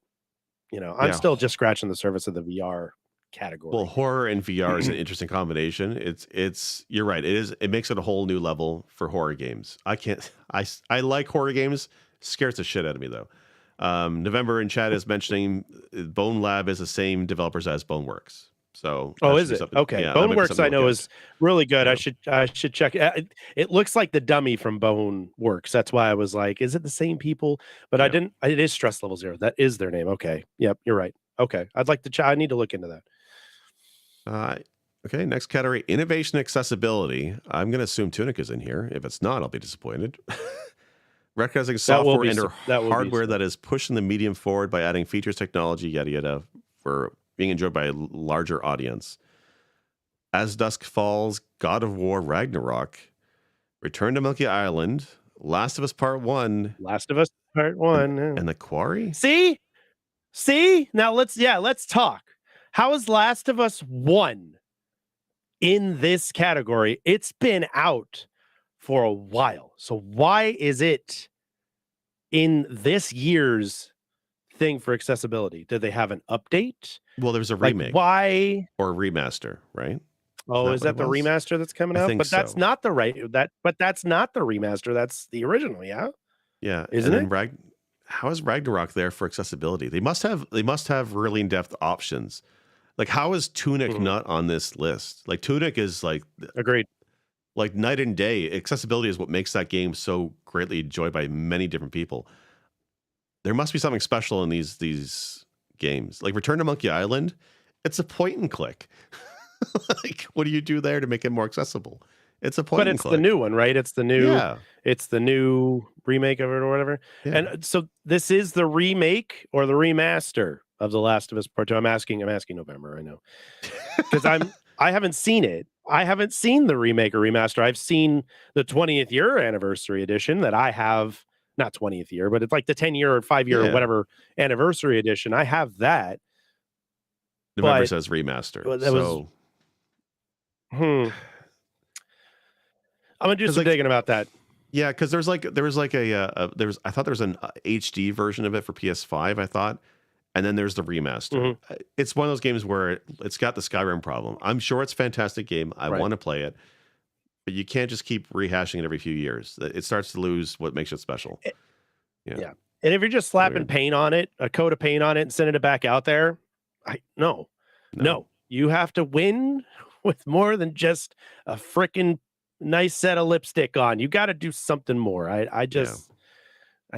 I'm still just scratching the surface of the VR category.
Well, horror and VR is an interesting combination. You're right. It makes it a whole new level for horror games. I like horror games. Scares the shit out of me though. November in chat is mentioning Bone Lab is the same developers as Boneworks. So
is it? Okay.
Yeah,
Boneworks I know is really good. Yeah. I should check it. It looks like the dummy from Boneworks. That's why I was like, is it the same people? But I didn't. It is Stress Level 0. That is their name. Okay. Yep, you're right. Okay. I'd like to I need to look into that.
Okay, next category, innovation accessibility. I'm going to assume Tunic is in here. If it's not, I'll be disappointed. Recognizing software and hardware that is pushing the medium forward by adding features, technology, yada yada, for being enjoyed by a larger audience. As Dusk Falls, God of War Ragnarok, Return to Monkey Island, Last of Us Part 1.
Last of Us Part 1.
And The Quarry?
See? Now let's talk. How is Last of Us 1 in this category? It's been out for a while. So why is it in this year's thing for accessibility? Did they have an update?
Well, there's a remake.
Why?
Or a remaster, right?
Oh, is that the remaster that's coming out? But that's not the that's not the remaster. That's the original, yeah?
Yeah.
Isn't it?
How is Ragnarok there for accessibility? They must have really in-depth options. Like, how is Tunic not on this list? Like, Tunic is like
agreed.
Like night and day. Accessibility is what makes that game so greatly enjoyed by many different people. There must be something special in these games. Like Return to Monkey Island, it's a point and click. Like, what do you do there to make it more accessible? It's a point and click.
But it's the new one, right? It's the new remake of it or whatever. Yeah. And so this is the remake or the remaster of The Last of Us Part 2. I'm asking November, I know. Because I haven't seen it. I haven't seen the remake or remaster. I've seen the 20th year anniversary edition that I have, not 20th year, but it's like the 10 year or 5 year or whatever anniversary edition. I have that.
November
but
says remaster.
that was
So,
I'm gonna do
because
some
like,
digging about that.
yeah, because there was like I thought there was an HD version of it for PS5. I thought, and then there's the remaster.
Mhm.
It's one of those games where it's got the Skyrim problem. I'm sure it's a fantastic game. I
Right.
want to play it, but you can't just keep rehashing it every few years. It starts to lose what makes it special.
Eh,
Yeah.
yeah. And if you're just slapping
Weird.
paint on it, a coat of paint on it, and sending it back out there, no,
No.
no. You have to win with more than just a freaking nice set of lipstick on. You got to do something more.
Yeah.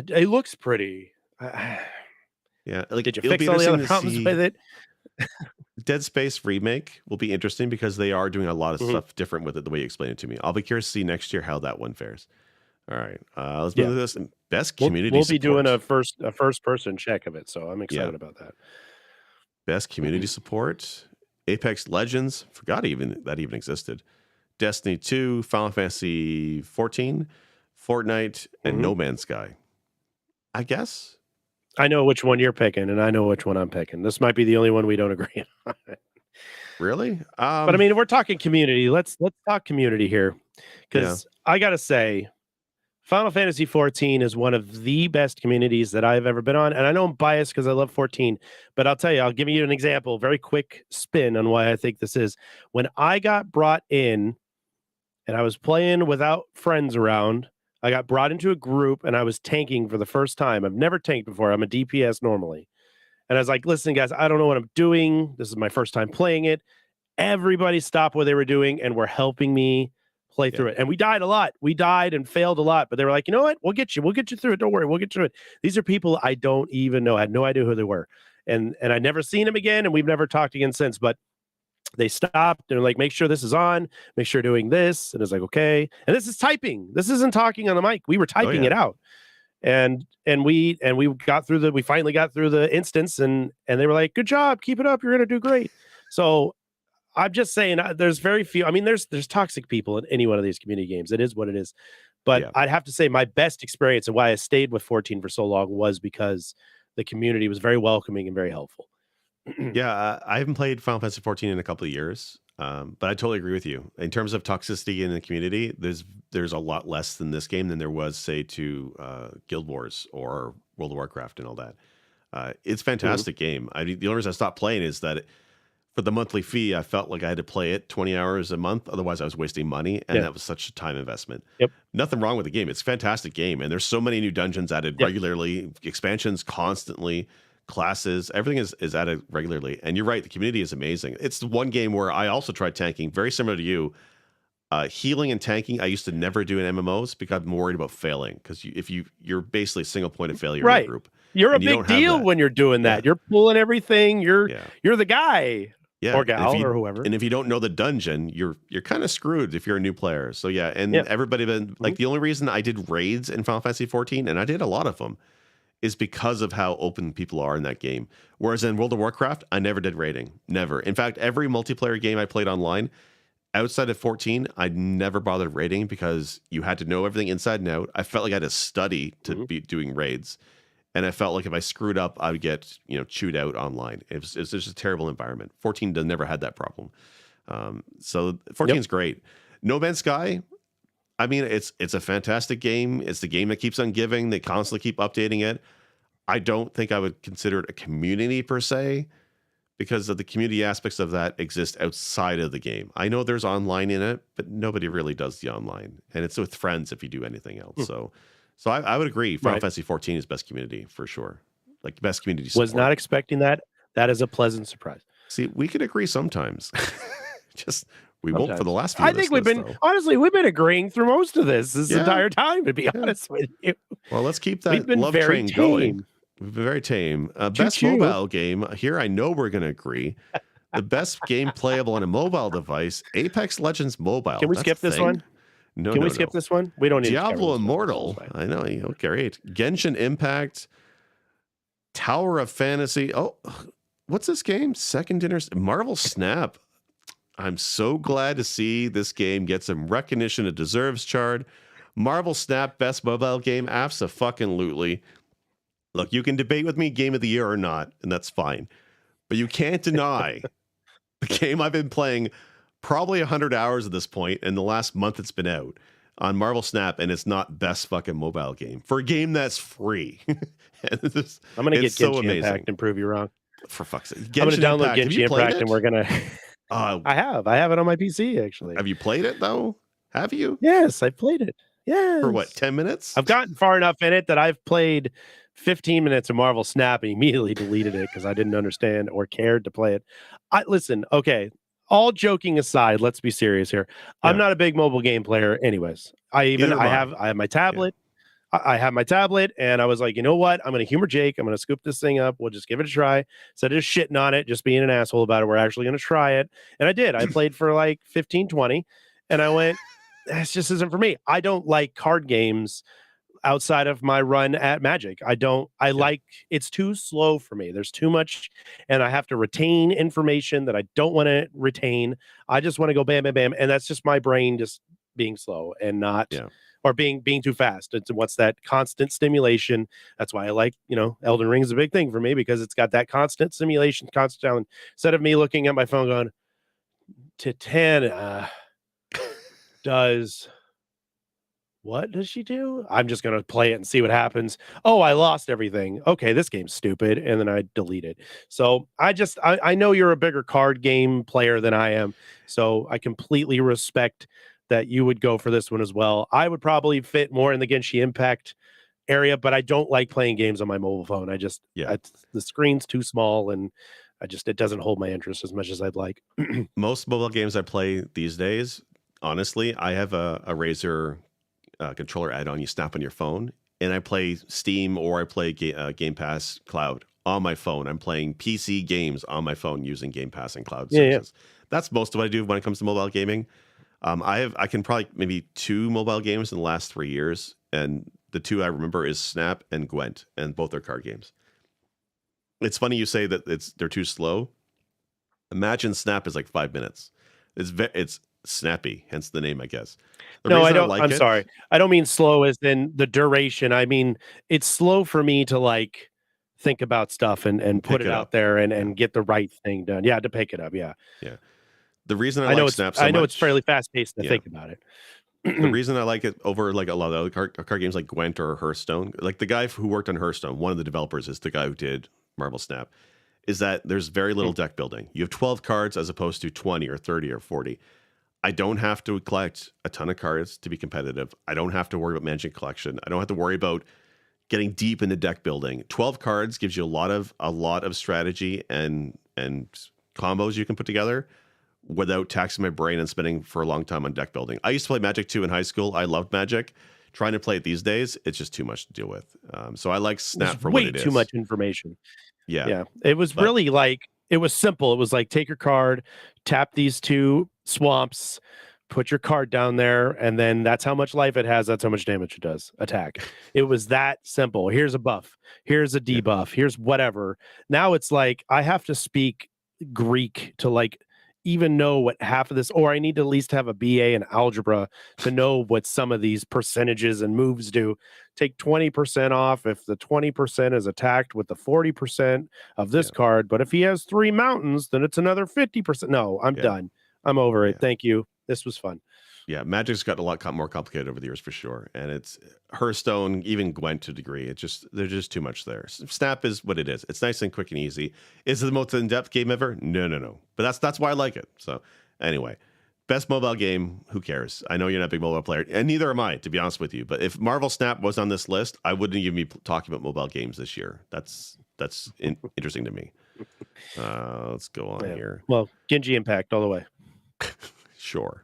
It looks pretty.
Yeah. Like
Did you
it'll be
fix all the
interesting
other
to
problems
see.
with it?
Dead Space remake will be interesting because they are doing a lot of
Mhm.
stuff different with it the way you explained it to me. I'll be curious to see next year how that one fares. All right. Let's move
Yeah.
to this. Best
We'll
community
we'll be doing
support.
a first person check of it, so I'm
Yeah.
excited about that.
Best community support. Apex Legends. Forgot that even existed. Destiny 2, Final Fantasy 14, Fortnite, and
Mhm.
No Man's Sky. I guess.
I know which one you're picking, and I know which one I'm picking. This might be the only one we don't agree on.
Really?
But I mean, if we're talking community, let's talk community here,
Yeah.
because I gotta say, Final Fantasy 14 is one of the best communities that I've ever been on, and I know I'm biased because I love 14, but I'll tell you, I'll give you an example, very quick spin on why I think this is. When I got brought in and I was playing without friends around, I got brought into a group and I was tanking for the first time. I've never tanked before. I'm a DPS normally. And I was like, listen, guys, I don't know what I'm doing. This is my first time playing it. Everybody stopped what they were doing and were helping me play
Yeah.
through it. And we died a lot. We died and failed a lot, but they were like, you know what? We'll get you. We'll get you through it. Don't worry. We'll get you through it. These are people I don't even know. I had no idea who they were. And I'd never seen them again, and we've never talked again since. But they stopped and like, make sure this is on, make sure doing this. And it's like, okay. And this is typing. This isn't talking on the mic. We were
Oh,
typing
yeah.
it out. And we finally got through the instance, and they were like, good job, keep it up, you're gonna do great. So I'm just saying, there's very few. I mean, there's toxic people in any one of these community games. It is what it is. But
Yeah.
I'd have to say my best experience and why I stayed with 14 for so long was because the community was very welcoming and very helpful.
Yeah, I haven't played Final Fantasy 14 in a couple of years, but I totally agree with you. In terms of toxicity in the community, there's a lot less than this game than there was, say, to Guild Wars or World of Warcraft and all that. It's a
Mhm.
fantastic game. I mean, the only reason I stopped playing is that for the monthly fee, I felt like I had to play it 20 hours a month. Otherwise, I was wasting money, and
Yeah.
that was such a time investment.
Yep.
Nothing wrong with the game. It's a fantastic game, and there's so many new dungeons added
Yep.
regularly, expansions constantly, classes, everything is added regularly. And you're right, the community is amazing. It's the one game where I also tried tanking, very similar to you. Healing and tanking, I used to never do in MMOs because I'm worried about failing. Because you're basically a single point of failure in your
Right.
group,
You're a
and you
big
don't have
deal
that.
when you're doing
Yeah,
that. You're pulling everything.
yeah.
You're the guy
Yeah,
or gal or whoever.
and if you don't know the dungeon, you're kind of screwed if you're a new player. So yeah, and
Yeah.
everybody been like,
Mhm.
the only reason I did raids in Final Fantasy 14, and I did a lot of them, is because of how open people are in that game. Whereas in World of Warcraft, I never did raiding, never. In fact, every multiplayer game I played online outside of 14, I never bothered raiding because you had to know everything inside and out. I felt like I had to study to
Mhm.
be doing raids. And I felt like if I screwed up, I would get chewed out online. It's just a terrible environment. 14 never had that problem. So 14
Yep.
is great. No Man's Sky. I mean, it's a fantastic game. It's the game that keeps on giving. They constantly keep updating it. I don't think I would consider it a community per se because of the community aspects of that exist outside of the game. I know there's online in it, but nobody really does the online, and it's with friends if you do anything else.
Hmm.
So I would agree. Final
Right.
Fantasy 14 is best community for sure. Like best community
Was
support.
not expecting that. That is a pleasant surprise.
See, we could agree sometimes. Just we won't for the
Sometimes.
last few
I think we've
listeners,
been
though.
honestly, we've been agreeing through most of this
Yeah,
entire time, to be
yeah.
honest with you.
Well, let's keep
We've
that
been
love
very
train going.
tame.
We've been very tame. Best
Choo-choo.
mobile game. Here, I know we're going to agree. The best game playable on a mobile device, Apex Legends Mobile.
Can we
That's
skip
a
this
thing?
one?
No,
Can
no,
we skip
no.
this one? We don't need to cover
Diablo
this one.
Immortal.
This is
I know. Great. Genshin Impact. Tower of Fantasy. Oh, what's this game? Second Dinner. Marvel Snap. I'm so glad to see this game get some recognition it deserves, Chard. Marvel Snap, best mobile game? Abso-fucking-lutely. Look, you can debate with me game of the year or not, and that's fine. but you can't deny the game I've been playing probably 100 hours at this point, and the last month it's been out on Marvel Snap, and it's not best fucking mobile game for a game that's free. And
I'm gonna
it's
get
so
Genshin
amazing.
Impact and prove you wrong.
For fuck's sake.
I'm gonna
Genshin
download
Impact. Have you
Genshin
played
Impact,
it?
and we're gonna.
Uh,
I have it on my PC actually.
have you played it though? Have you?
Yes, I played it.
For what,
Yes,
10 minutes?
I've gotten far enough in it that I've played 15 minutes of Marvel Snap and immediately deleted it because I didn't understand or cared to play it. I listen, okay. All joking aside, let's be serious here. I'm
Yeah.
not a big mobile game player, anyways.
Neither am
I
I.
have my
Yeah.
tablet. I have my tablet, and I was like, you know what? I'm going to humor Jake. I'm going to scoop this thing up. We'll just give it a try. Instead of just shitting on it, just being an asshole about it, we're actually going to try it. And I did. I played for like 15, 20, and I went, this just isn't for me. I don't like card games outside of my run at Magic. I like it's too slow for me. There's too much, and I have to retain information that I don't want to retain. I just want to go bam, bam, bam. And that's just my brain just being slow and not
Yeah.
or being too fast. It's what's that constant stimulation. That's why I like, Elden Ring is a big thing for me because it's got that constant stimulation, constant challenge. Instead of me looking at my phone going to 10, does what does she do? I'm just gonna play it and see what happens. Oh, I lost everything. Okay, this game's stupid, and then I delete it. So I know you're a bigger card game player than I am, so I completely respect that you would go for this one as well. I would probably fit more in the Genshin Impact area, but I don't like playing games on my mobile phone.
Yeah.
The screen's too small, and it doesn't hold my interest as much as I'd like.
Most mobile games I play these days, honestly, I have a Razer controller add-on you snap on your phone, and I play Steam or I play Game Pass Cloud on my phone. I'm playing PC games on my phone using Game Pass and cloud services. That's most of what I do when it comes to mobile gaming. I can probably maybe 2 mobile games in the last 3 years, and the 2 I remember is Snap and Gwent, and both are card games. It's funny you say that they're too slow. Imagine Snap is like 5 minutes. It's snappy, hence the name, I guess.
No, I don't.
Like
I'm sorry. I don't mean slow as in the duration. I mean it's slow for me to like think about stuff and put it out there and get the right thing done. Yeah, to pick it up. Yeah.
Yeah. The reason I
know
like
it's
Snap so much,
I know it's fairly fast paced to
Yeah.
think about it.
The reason I like it over like a lot of other card games like Gwent or Hearthstone, like the guy who worked on Hearthstone, one of the developers is the guy who did Marvel Snap, is that there's very little deck building. You have 12 cards as opposed to 20 or 30 or 40. I don't have to collect a ton of cards to be competitive. I don't have to worry about managing collection. I don't have to worry about getting deep into deck building. 12 cards gives you a lot of strategy and combos you can put together without taxing my brain and spending for a long time on deck building. I used to play Magic 2 in high school. I loved Magic. Trying to play it these days, it's just too much to deal with. So I like Snap for what it is.
Way too much information.
Yeah.
Yeah. It was really like, it was simple. It was like, take your card, tap these 2 swamps, put your card down there, and then that's how much life it has. That's how much damage it does. Attack. It was that simple. Here's a buff. Here's a debuff. Here's whatever. Now it's like, I have to speak Greek to like even know what half of this, or I need to at least have a BA in algebra to know what some of these percentages and moves do. Take 20% off if the 20% is attacked with the 40% of this card. But if he has 3 mountains, then it's another 50%. No, I'm done. I'm over it. Thank you. This was fun.
Yeah, Magic's gotten a lot more complicated over the years for sure, and it's Hearthstone, even Gwent to a degree. There's just too much there. Snap is what it is. It's nice and quick and easy. Is it the most in-depth game ever? No. But that's why I like it. So anyway, best mobile game. Who cares? I know you're not a big mobile player, and neither am I, to be honest with you. But if Marvel Snap was on this list, I wouldn't even be talking about mobile games this year. That's interesting to me. Let's go on here.
Well, Genji Impact all the way.
Sure.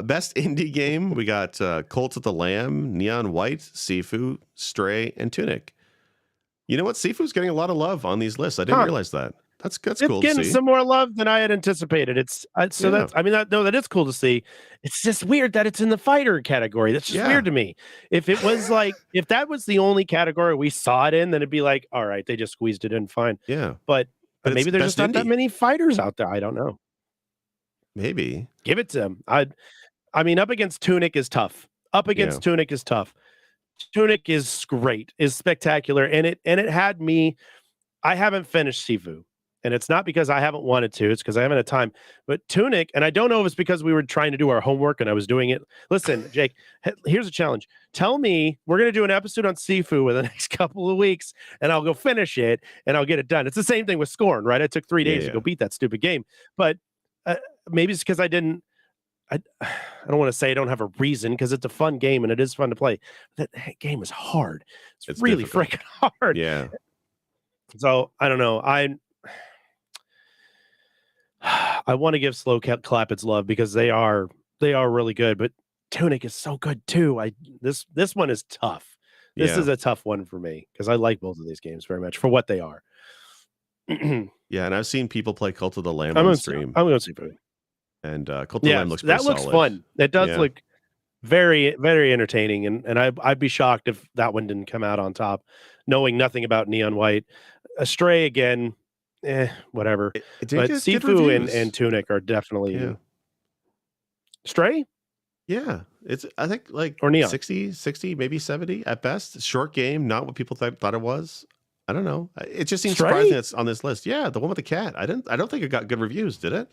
Best indie game, we got Cult of the Lamb, Neon White, Sifu, Stray, and Tunic. You know what? Sifu's getting a lot of love on these lists. I didn't realize that. That's cool to see.
It's getting some more love than I had anticipated. That is cool to see. It's just weird that it's in the fighter category. That's just weird to me. If it was like, if that was the only category we saw it in, then it'd be like, all right, they just squeezed it in fine.
Yeah.
But maybe there's just not that many fighters out there. I don't know.
Maybe.
Give it to him. I mean, up against Tunic is tough. Tunic is tough. Tunic is great, is spectacular, and it had me. I haven't finished Sifu. And it's not because I haven't wanted to, it's because I haven't had time. But Tunic, and I don't know if it's because we were trying to do our homework and I was doing it. Listen, Jake, here's a challenge. Tell me we're going to do an episode on Sifu in the next couple of weeks, and I'll go finish it and I'll get it done. It's the same thing with Scorn, right? I took 3 days to go beat that stupid game. But maybe it's because I don't want to say I don't have a reason, because it's a fun game and it is fun to play. That game is hard. It's really freaking hard.
Yeah.
So I don't know. I want to give Slow Clap its love because they are really good, but Tunic is so good too. This one is tough. This is a tough one for me because I like both of these games very much for what they are.
Yeah, and I've seen people play Cult of the Lamb on stream.
I'm going to see it.
And Cult of the Lamb looks
that looks
solid.
fun. It does look very, very entertaining, and I'd be shocked if that one didn't come out on top, knowing nothing about Neon White. Astray again, whatever. But Sifu and Tunic are definitely Stray.
Yeah, it's I think like
or Neon
60, maybe 70 at best. Short game, not what people thought it was. I don't know. It just seems
Stray?
surprising it's on this list. Yeah, the one with the cat. I don't think it got good reviews, did it?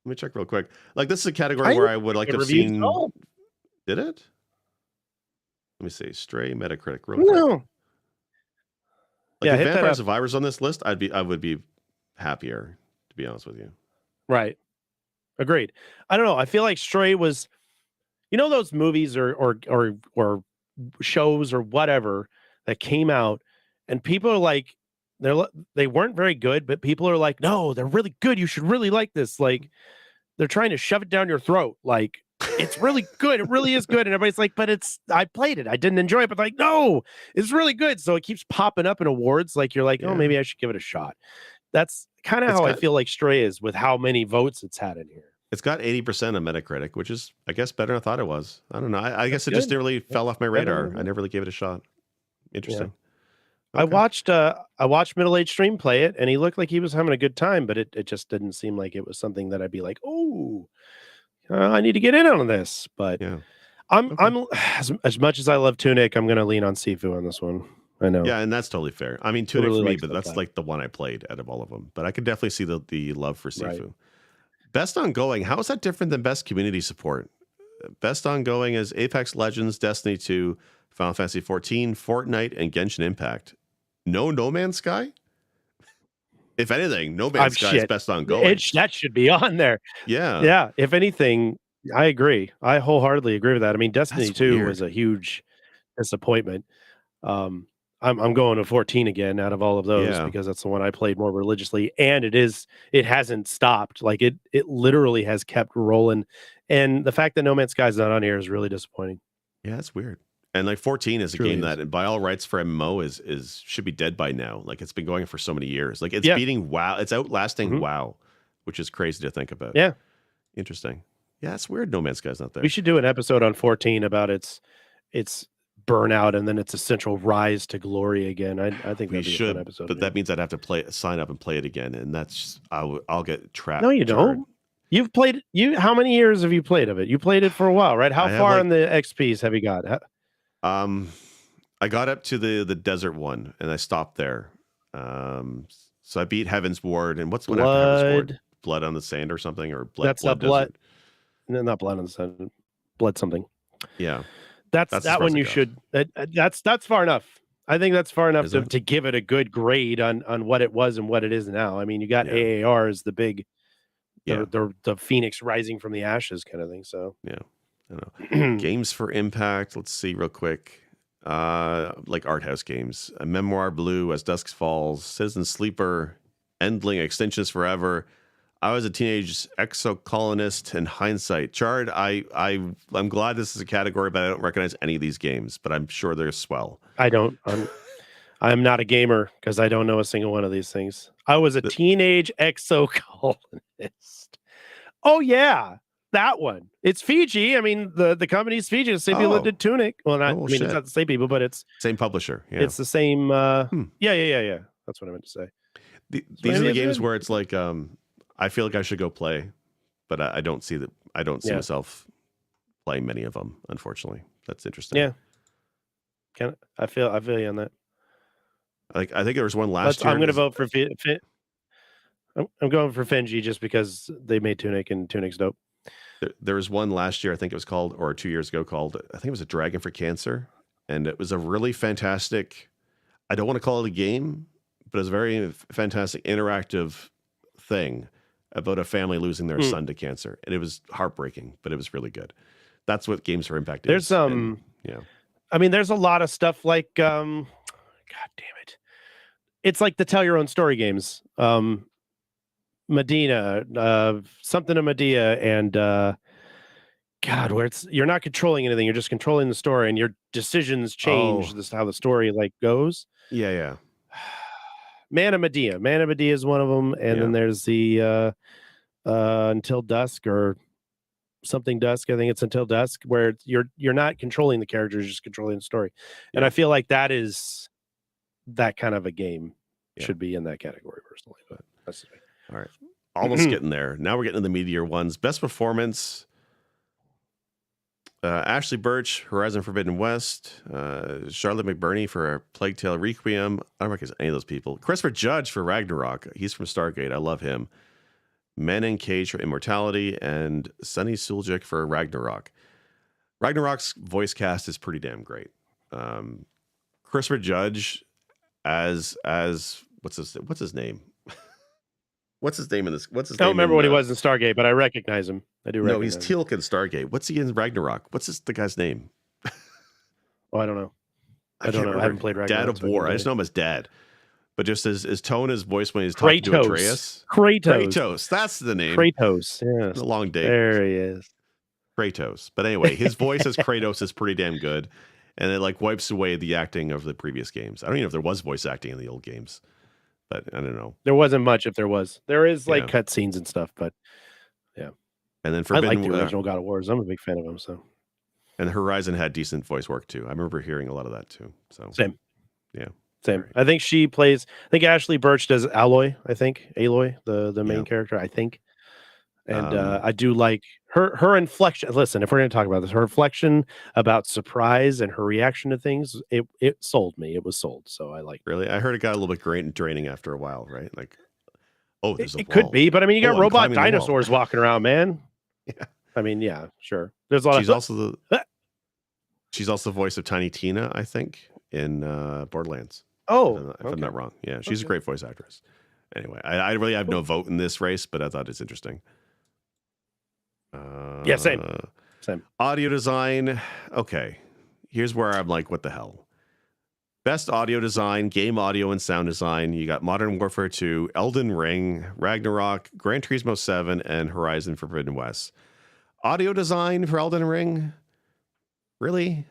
Let me check real quick. Like, this is a category where I would like to have seen. Did it? Let me see. Stray Metacritic real quick.
No.
Like, if Vampire Survivors on this list, I would be happier, to be honest with you.
Right. Agreed. I don't know. I feel like Stray was, those movies or shows or whatever that came out, and people are like, they weren't very good, but people are like, no, they're really good. You should really like this. Like, they're trying to shove it down your throat. Like, it's really good. It really is good. And everybody's like, but I played it. I didn't enjoy it, but like, no, it's really good. So it keeps popping up in awards. Like, you're like, oh, maybe I should give it a shot. That's kind of how I feel like Stray is with how many votes it's had in here.
It's got 80% on Metacritic, which is, I guess, better than I thought it was. I don't know. I guess it just really fell off my radar. I never really gave it a shot. Interesting.
Yeah. Okay. I watched Middle Age Stream play it, and he looked like he was having a good time, but it just didn't seem like it was something that I'd be like, oh, I need to get in on this. But I'm as much as I love Tunic, I'm going to lean on Sifu on this one. I know.
Yeah, and that's totally fair. I mean, Tunic for me, but that's like the one I played out of all of them. But I could definitely see the love for Sifu. Right. Best ongoing. How is that different than best community support? Best ongoing is Apex Legends, Destiny 2, Final Fantasy 14, Fortnite, and Genshin Impact. No Man's Sky? If anything, No Man's Sky is best ongoing.
That should be on there.
Yeah.
Yeah. If anything, I agree. I wholeheartedly agree with that. I mean, Destiny 2 was a huge disappointment. I'm going to 14 again out of all of those because that's the one I played more religiously, and it hasn't stopped. Like it literally has kept rolling. And the fact that No Man's Sky is not on here is really disappointing.
Yeah, that's weird. And like 14 is a game that, by all rights for MMO, is should be dead by now. Like, it's been going for so many years. Like, it's beating WoW. It's outlasting WoW, which is crazy to think about.
Yeah.
Interesting. Yeah, it's weird No Man's Sky's not there.
We should do an episode on 14 about its burnout and then its essential rise to glory again. I think that'd be a fun episode.
But that means I'd have to sign up and play it again, and that's I'll get trapped.
No, you don't. You've played how many years have you played of it? You played it for a while, right? How far in the XPs have you got?
I got up to the desert one and I stopped there. So I beat Heaven's Ward, and what's one after Heaven's Ward? Blood on the Sand or something, or Blood.
That's blood. No, not Blood on the Sand. Blood something.
Yeah.
That's that one you should. That's far enough. I think that's far enough to give it a good grade on what it was and what it is now. I mean, you got AAR as the big, the phoenix rising from the ashes kind of thing. So
yeah, I don't know. Games for Impact. Let's see real quick. Like art house games. A Memoir Blue, As Dusk Falls, Citizen Sleeper, Endling, Extensions Forever. I Was a Teenage Exocolonist, and Hindsight. Chard, I'm glad this is a category, but I don't recognize any of these games, but I'm sure they're swell.
I don't. I'm not a gamer because I don't know a single one of these things. I Was a Teenage Exocolonist. Oh, yeah. That one. It's Fiji. I mean, the company's Fiji. The same people that did Tunic. Well, it's not the same people, but it's
same publisher. Yeah.
It's the same. Yeah. That's what I meant to say.
These are the games where it's like, I feel like I should go play, but I don't see that. I don't see myself playing many of them. Unfortunately, that's interesting.
Yeah. I feel you on that.
I think there was one last year.
I'm going to vote for. I'm going for Finji just because they made Tunic and Tunic's dope.
There was one last year, I think it was called, or 2 years ago called, I think it was A Dragon for Cancer. And it was a really fantastic, I don't want to call it a game, but it was a very fantastic interactive thing about a family losing their son to cancer. And it was heartbreaking, but it was really good. That's what Games for Impact is.
There's
yeah.
I mean, there's a lot of stuff like God damn it. It's like the tell your own story games. Medina, something of Medea, and God, where you're not controlling anything, you're just controlling the story, and your decisions change this how the story like goes.
Yeah.
Man of Medea is one of them, and then there's the Until Dusk or something Dusk. I think it's Until Dusk, where you're not controlling the characters, you're just controlling the story. And I feel like that is that kind of a game should be in that category personally. But that's me.
All right. Almost getting there. Now we're getting to the meatier ones. Best performance. Ashley Birch, Horizon Forbidden West. Charlotte McBurney for Plague Tale Requiem. I don't recognize any of those people. Christopher Judge for Ragnarok. He's from Stargate. I love him. Manon Cage for Immortality. And Sunny Suljic for Ragnarok. Ragnarok's voice cast is pretty damn great. Christopher Judge as what's his name? What's his name in this? What's his name?
I don't remember what he was in Stargate, but I recognize him. I do.
No, he's Teal'c in Stargate. What's he in Ragnarok? What's the guy's name?
Oh, I don't know. I don't know. I haven't played Ragnarok.
Dad of War. I just know him as Dad. But just his tone, his voice when he's talking to Atreus. Kratos. That's the name.
Kratos. Yeah.
The long day.
There he is.
Kratos. But anyway, his voice as Kratos is pretty damn good, and it like wipes away the acting of the previous games. I don't even know if there was voice acting in the old games. But I don't know.
There wasn't much. If there was, there is like cutscenes and stuff. But yeah,
and then
I like the original God of Wars. I'm a big fan of them. So,
and Horizon had decent voice work too. I remember hearing a lot of that too. So
same.
Right.
I think she plays. I think Ashley Birch does Aloy. I think Aloy, the main character. I think, and I do like her inflection. Listen, if we're going to talk about this, her inflection about surprise and her reaction to things, it sold me. It was sold. So I like.
Really, I heard it got a little bit draining after a while, right? Like, oh, there's
it could be, but I mean, you got robot dinosaurs walking around, man.
Yeah,
I mean, yeah, sure. There's a lot.
She's also the voice of Tiny Tina, I think, in Borderlands.
Oh,
if I'm not wrong. Yeah, she's a great voice actress. Anyway, I really have no vote in this race, but I thought it's interesting.
Yeah, same.
Audio design. Okay, here's where I'm like, what the hell? Best audio design, game audio and sound design. You got Modern Warfare 2, Elden Ring, Ragnarok, Gran Turismo 7, and Horizon Forbidden West. Audio design for Elden Ring? Really?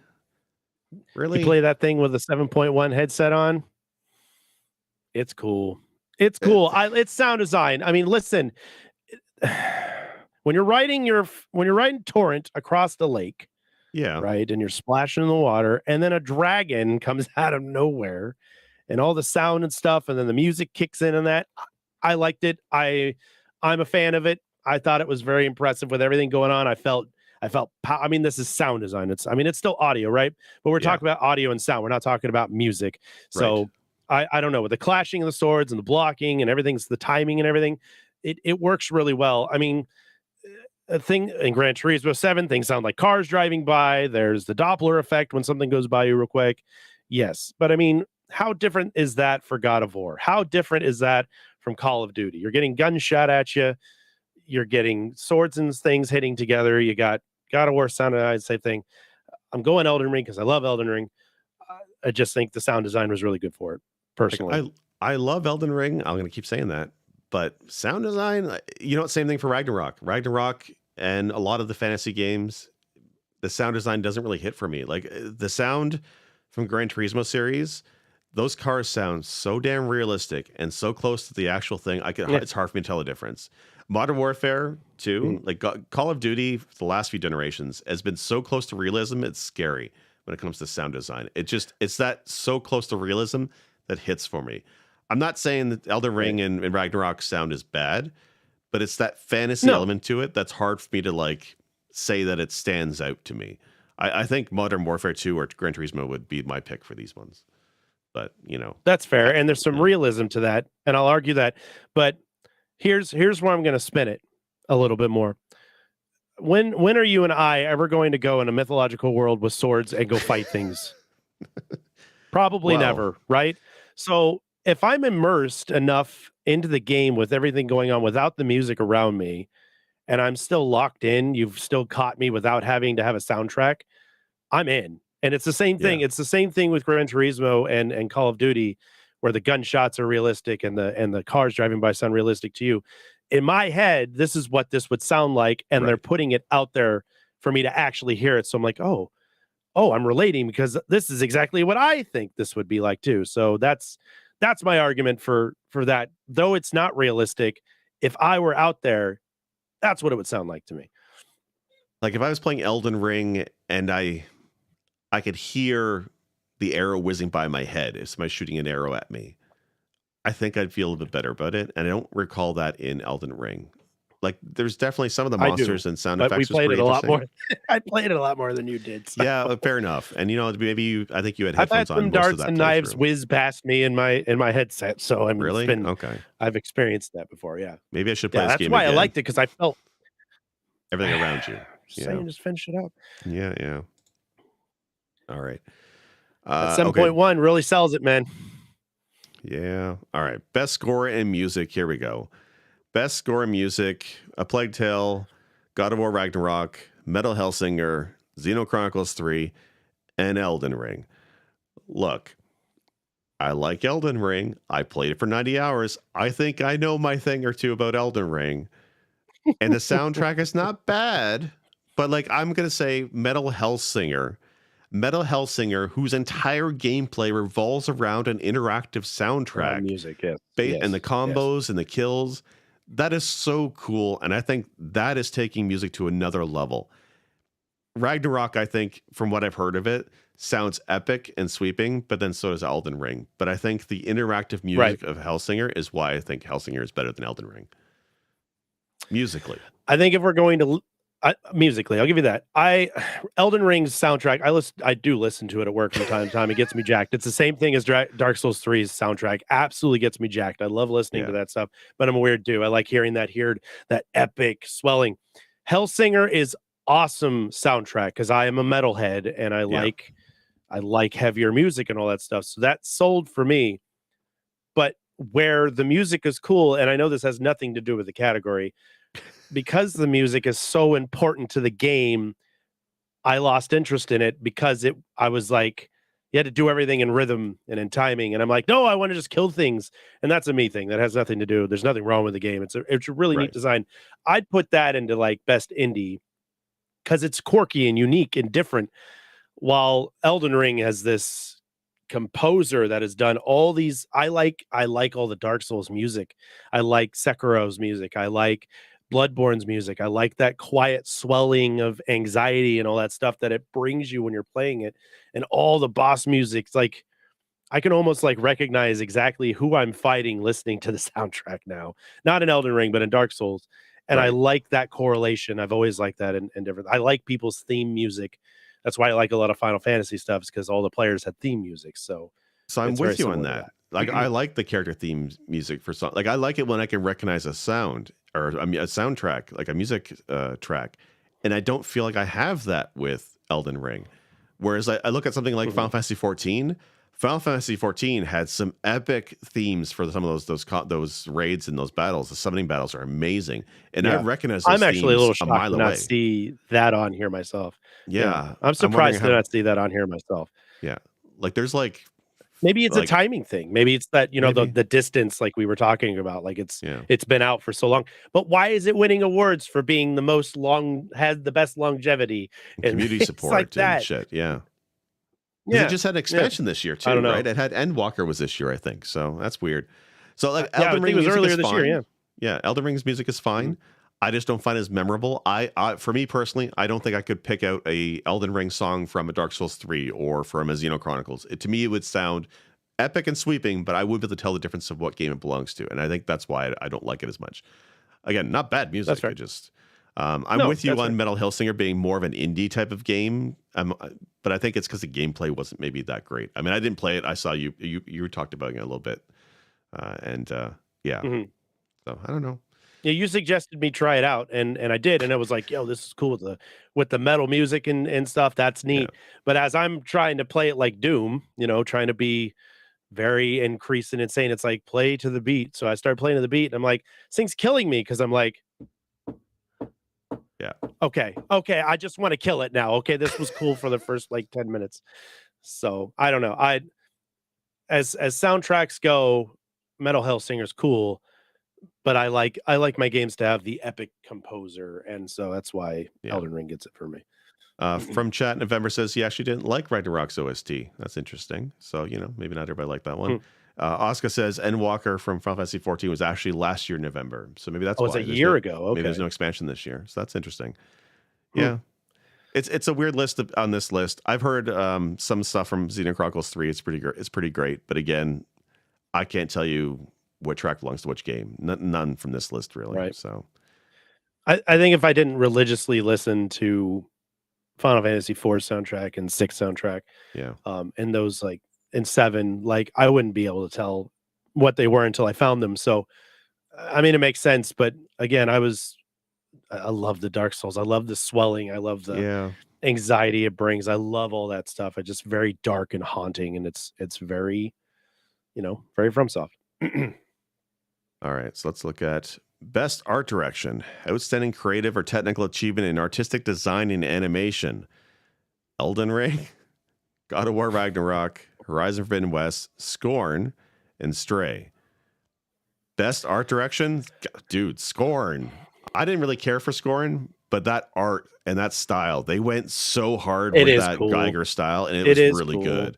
You play that thing with a 7.1 headset on? It's cool. It's cool. It's sound design. I mean, listen. When you're riding torrent across the lake, right, and you're splashing in the water, and then a dragon comes out of nowhere, and all the sound and stuff, and then the music kicks in, and that I liked it. I'm a fan of it. I thought it was very impressive with everything going on. I felt. I mean, this is sound design. It's still audio, right? But we're talking about audio and sound. We're not talking about music. So I don't know, with the clashing of the swords and the blocking and everything's the timing and everything. It works really well. I mean, a thing in Gran Turismo 7, things sound like cars driving by. There's the Doppler effect when something goes by you real quick. Yes. But I mean, how different is that for God of War? How different is that from Call of Duty? You're getting guns shot at you. You're getting swords and things hitting together. You got God of War sound design, same thing. I'm going Elden Ring because I love Elden Ring. I just think the sound design was really good for it, personally.
Like, I love Elden Ring. I'm going to keep saying that. But sound design, same thing for Ragnarok. Ragnarok and a lot of the fantasy games, the sound design doesn't really hit for me. Like the sound from Gran Turismo series, those cars sound so damn realistic and so close to the actual thing. It's hard for me to tell the difference. Modern Warfare 2, like Call of Duty, the last few generations, has been so close to realism, it's scary when it comes to sound design. It's that so close to realism that hits for me. I'm not saying that Elden Ring and Ragnarok sound is bad, but it's that fantasy element to it that's hard for me to like say that it stands out to me. I think Modern Warfare 2 or Gran Turismo would be my pick for these ones. But,
That's fair. And there's some realism to that. And I'll argue that. But Here's where I'm going to spin it a little bit more. When are you and I ever going to go in a mythological world with swords and go fight things? Probably
Well,
never, right? So if I'm immersed enough into the game with everything going on without the music around me, and I'm still locked in, you've still caught me without having to have a soundtrack, I'm in. And it's the same thing.
yeah.
It's the same thing with Gran Turismo and Call of Duty, where the gunshots are realistic and the cars driving by sound realistic to you. In my head, this is what this would sound like, and they're
Right.
putting it out there for me to actually hear it. So I'm like, I'm relating because this is exactly what I think this would be like too. So that's my argument for that. Though it's not realistic, if I were out there, that's what it would sound like to me.
Like if I was playing Elden Ring and I could hear the arrow whizzing by my head if somebody's shooting an arrow at me, I think I'd feel a bit better about it. And I don't recall that in Elden Ring. Like there's definitely some of the
I do,
monsters and sound
but we
effects was
played it
pretty
a lot
interesting.
more. I played it a lot more than you did. So.
Yeah, fair enough. And maybe I think you had
I've had
headphones on
some
most of
darts
that
and knives
playthrough.
whiz past me in my headset. So I mean,
Really? Okay.
I've experienced that before. Yeah,
Maybe I should play
yeah.
this
That's
game
why I
again.
liked it because I felt
Everything around you.
just
Yeah.
saying, just finish it up.
Yeah, yeah. All right.
That
Okay.
7.1 really sells it, man.
Yeah. All right. Best score in music. Here we go. Best score in music: A Plague Tale, God of War Ragnarok, Metal Hellsinger, Xenochronicles 3, and Elden Ring. Look, I like Elden Ring. I played it for 90 hours. I think I know my thing or two about Elden Ring. And the soundtrack is not bad, but like I'm going to say Metal Hellsinger. Metal Hellsinger, whose entire gameplay revolves around an interactive soundtrack
Music, yes,
and the
yes, yes.
combos and the kills. That is so cool. And I think that is taking music to another level. Ragnarok, I think, from what I've heard of it, sounds epic and sweeping, but then so does Elden Ring. But I think the interactive music of Hellsinger is why I think Hellsinger is better than Elden Ring. Musically.
I think if we're going to musically, I'll give you that. Elden Ring's soundtrack, I do listen to it at work from time to time. It gets me jacked. It's the same thing as Dark Souls 3's soundtrack. Absolutely gets me jacked. I love listening to that stuff, but I'm a weird dude. I like hearing that epic swelling. Hellsinger is awesome soundtrack because I am a metalhead and I like heavier music and all that stuff. So that sold for me. But where the music is cool, and I know this has nothing to do with the category, because the music is so important to the game, I lost interest in it because I was like, you had to do everything in rhythm and in timing. And I'm like, no, I want to just kill things. And that's a me thing. That has nothing to do. There's nothing wrong with the game. It's a really neat design. I'd put that into like best indie because it's quirky and unique and different. While Elden Ring has this composer that has done all these. I like all the Dark Souls music. I like Sekiro's music. I like Bloodborne's music. I like that quiet swelling of anxiety and all that stuff that it brings you when you're playing it. And all the boss music, it's like I can almost like recognize exactly who I'm fighting listening to the soundtrack now. Not in Elden Ring, but in Dark Souls. And I like that correlation. I've always liked that in different. I like people's theme music. That's why I like a lot of Final Fantasy stuff, because all the players had theme music. So
I'm
it's
with
very
you on
similar to
that. Like I like the character theme music for song. Like I like it when I can recognize a sound or a soundtrack, like a music track, and I don't feel like I have that with Elden Ring. Whereas I look at something like Final Fantasy 14. Final Fantasy 14 had some epic themes for some of those raids and those battles. The summoning battles are amazing, and I recognize those
I'm actually a little
themes a
shocked
mile
to not
away.
see that on here myself.
Yeah,
I'm
I'm wondering
surprised to not see that on here myself.
Yeah, like there's like
Maybe it's a timing thing. Maybe it's that, the distance like we were talking about. Like it's been out for so long. But why is it winning awards for being had the best longevity and
community support
like that?
and shit? Yeah. Because
Yeah.
it just had expansion this year too,
I don't know.
right? It had Endwalker was this year, I think. So that's weird. So like
I
Elden
think
Ring
it was
music
earlier
is
this
fine.
year.
Yeah, Elden Ring's music is fine. I just don't find it as memorable. For me personally, I don't think I could pick out a Elden Ring song from a Dark Souls 3 or from a Xenochronicles. To me, it would sound epic and sweeping, but I wouldn't be able to tell the difference of what game it belongs to. And I think that's why I don't like it as much. Again, not bad music.
That's fair.
It just I'm with you on Metal Hellsinger being more of an indie type of game. But I think it's because the gameplay wasn't maybe that great. I mean, I didn't play it. I saw you talked about it a little bit. So I don't know.
Yeah, you suggested me try it out, and I did, and I was like, "Yo, this is cool with the metal music and stuff. That's
Yeah,
neat." But as I'm trying to play it like Doom, trying to be very increased and insane, it's like play to the beat. So I started playing to the beat, and I'm like, this thing's killing me because I'm like,
yeah,
okay, okay, I just want to kill it now. Okay, this was cool for the first like 10 minutes. So I don't know. As soundtracks go, Metal Hellsinger's cool, but I like my games to have the epic composer, and so that's why
yeah.
Elden Ring gets it for me.
From chat, November says he actually didn't like Ragnarok's OST. That's interesting. So, maybe not everybody liked that one.
Hmm.
Oscar says Endwalker from Final Fantasy 14 was actually last year, November. So maybe that's
Oh, it's a
why.
year ago.
Maybe there's
Okay.
no expansion this year. So that's interesting.
Hmm.
Yeah. It's a weird list on this list. I've heard some stuff from Xenoblade Chronicles 3. It's pretty great. But again, I can't tell you what track belongs to which game. None from this list, really.
Right.
So,
I think if I didn't religiously listen to Final Fantasy IV soundtrack and 6 soundtrack,
yeah.
and those like and 7, like I wouldn't be able to tell what they were until I found them. So I mean, it makes sense, but again, I love the Dark Souls. I love the swelling. I love the
Yeah.
anxiety it brings. I love all that stuff. It's just very dark and haunting, and it's very, very FromSoft.
All right, so let's look at best art direction, outstanding creative or technical achievement in artistic design and animation. Elden Ring, God of War Ragnarok, Horizon Forbidden West, Scorn, and Stray. Best art direction, dude, Scorn. I didn't really care for Scorn, but that art and that style, they went so hard
It
with
is
that
cool.
Geiger style, and it
It
was
is
really
cool.
good.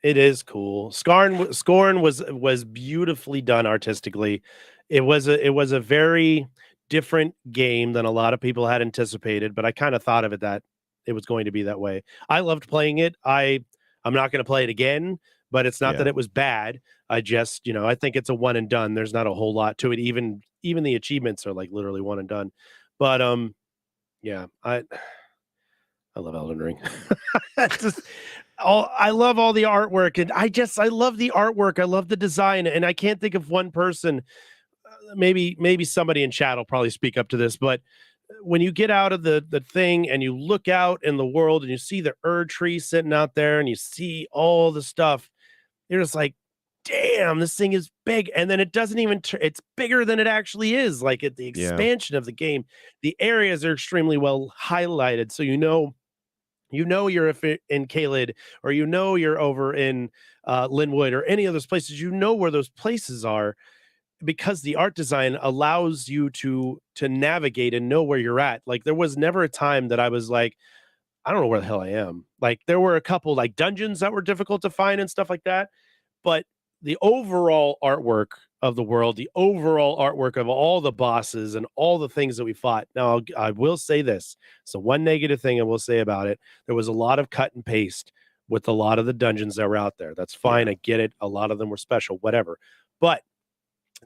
It is cool. Scorn was beautifully done artistically. It was a very different game than a lot of people had anticipated, but I kind of thought of it that it was going to be that way. I loved playing it. I'm not going to play it again, but it's not that
Yeah,
it was bad. I just, I think it's a one and done. There's not a whole lot to it. Even the achievements are like literally one and done. But yeah, I love Elden Ring. Just I love all the artwork, and I love the artwork. I love the design, and I can't think of one person. Maybe somebody in chat will probably speak up to this, but when you get out of the thing and you look out in the world and you see the tree sitting out there and you see all the stuff, you're just like, damn, this thing is big. And then it doesn't even it's bigger than it actually is. Like the
yeah,
expansion of the game, the areas are extremely well highlighted, so you're in Kaled, or you're over in Linwood or any of those places. You know where those places are because the art design allows you to navigate and know where you're at. Like there was never a time that I was like, I don't know where the hell I am. Like there were a couple like dungeons that were difficult to find and stuff like that, but the overall artwork of the world, the overall artwork of all the bosses and all the things that we fought. Now, I will say this. So, one negative thing I will say about it, there was a lot of cut and paste with a lot of the dungeons that were out there. That's fine.
yeah,
I get it. A lot of them were special, whatever. But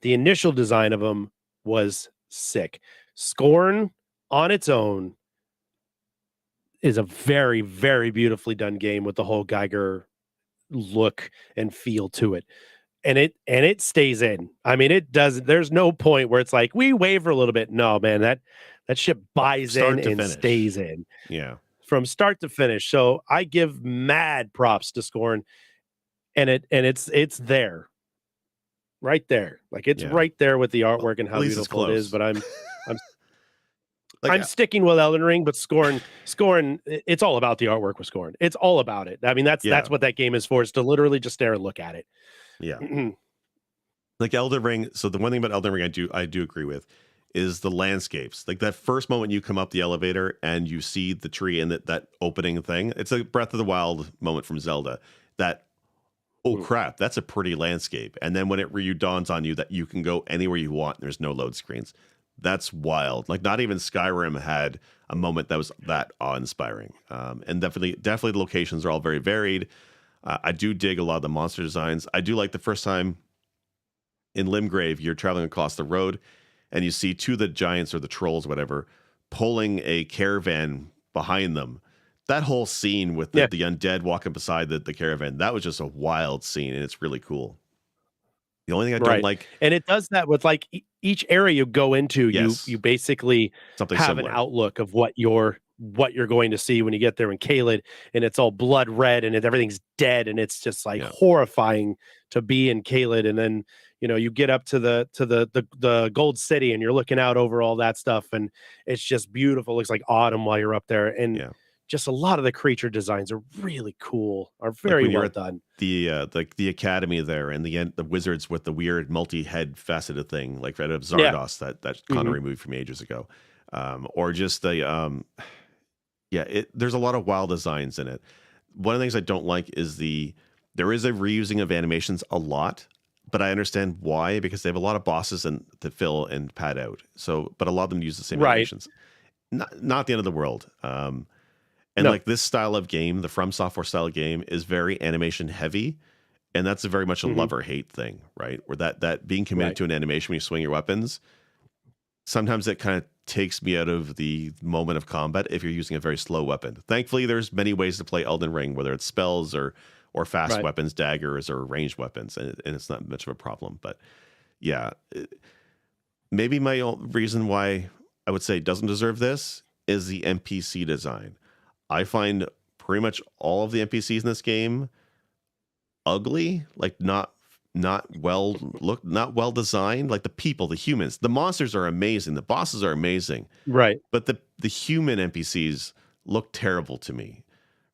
the initial design of them was sick. Scorn on its own is a very, very beautifully done game with the whole Geiger look and feel to it. And it stays in. I mean, it does there's no point where it's like, we waver a little bit. No, man, that shit buys in
start to
and
finish.
stays in
Yeah,
from start to finish. So I give mad props to Scorn, and it's there, right there. Like it's
yeah.
right there with the
Well,
artwork and
at
how
least it's
beautiful it is.
close.
But I'm
Like,
I'm sticking with Elden Ring, but Scorn, it's all about the artwork with Scorn. It's all about it. I mean, that's
yeah,
what that game is for, is to literally just stare and look at it.
yeah. Like Elden Ring. So the one thing about Elden Ring I do agree with is the landscapes. Like that first moment you come up the elevator and you see the tree and that opening thing. It's a Breath of the Wild moment from Zelda. That, oh crap, that's a pretty landscape. And then when it dawns on you that you can go anywhere you want, there's no load screens. That's wild. Like not even Skyrim had a moment that was that awe-inspiring. And definitely the locations are all very varied. I do dig a lot of the monster designs. I do like the first time in Limgrave, you're traveling across the road and you see two of the giants or the trolls, whatever, pulling a caravan behind them. That whole scene with the,
Yeah.
the undead walking beside the caravan, that was just a wild scene, and it's really cool. The only thing I don't
Right.
like,
And it does that with like each area you go into, you
yes,
basically
something
have an
similar.
outlook of what you're going to see when you get there in Caelid, and it's all blood red and everything's dead, and it's just like
Yeah.
horrifying to be in Caelid. And then you get up to the Gold City, and you're looking out over all that stuff, and it's just beautiful. It looks like autumn while you're up there, and
Yeah.
just a lot of the creature designs are really cool, are
Like
very
when you're
well
at
done.
the academy there, and the wizards with the weird multi-head faceted thing, like out of
Yeah.
Zardos, that
Hmm.
Connery movie from ages ago, or just yeah, there's a lot of wild designs in it. One of the things I don't like is there is a reusing of animations a lot, but I understand why, because they have a lot of bosses and to fill and pad out. So, but a lot of them use the same
Right.
animations. Not the end of the world. And
No.
like this style of game, the From Software style of game, is very animation heavy, and that's a very much a
Hmm.
love or hate thing, right? Where that being committed
Right.
to an animation when you swing your weapons, sometimes it kind of takes me out of the moment of combat if you're using a very slow weapon. Thankfully, there's many ways to play Elden Ring, whether it's spells or fast
Right.
weapons, daggers, or ranged weapons, and it's not much of a problem. But yeah, maybe my reason why I would say it doesn't deserve this is the NPC design. I find pretty much all of the NPCs in this game ugly, like not well designed. Like the people, the humans, the monsters are amazing, the bosses are amazing,
Right.
but the human NPCs look terrible to me,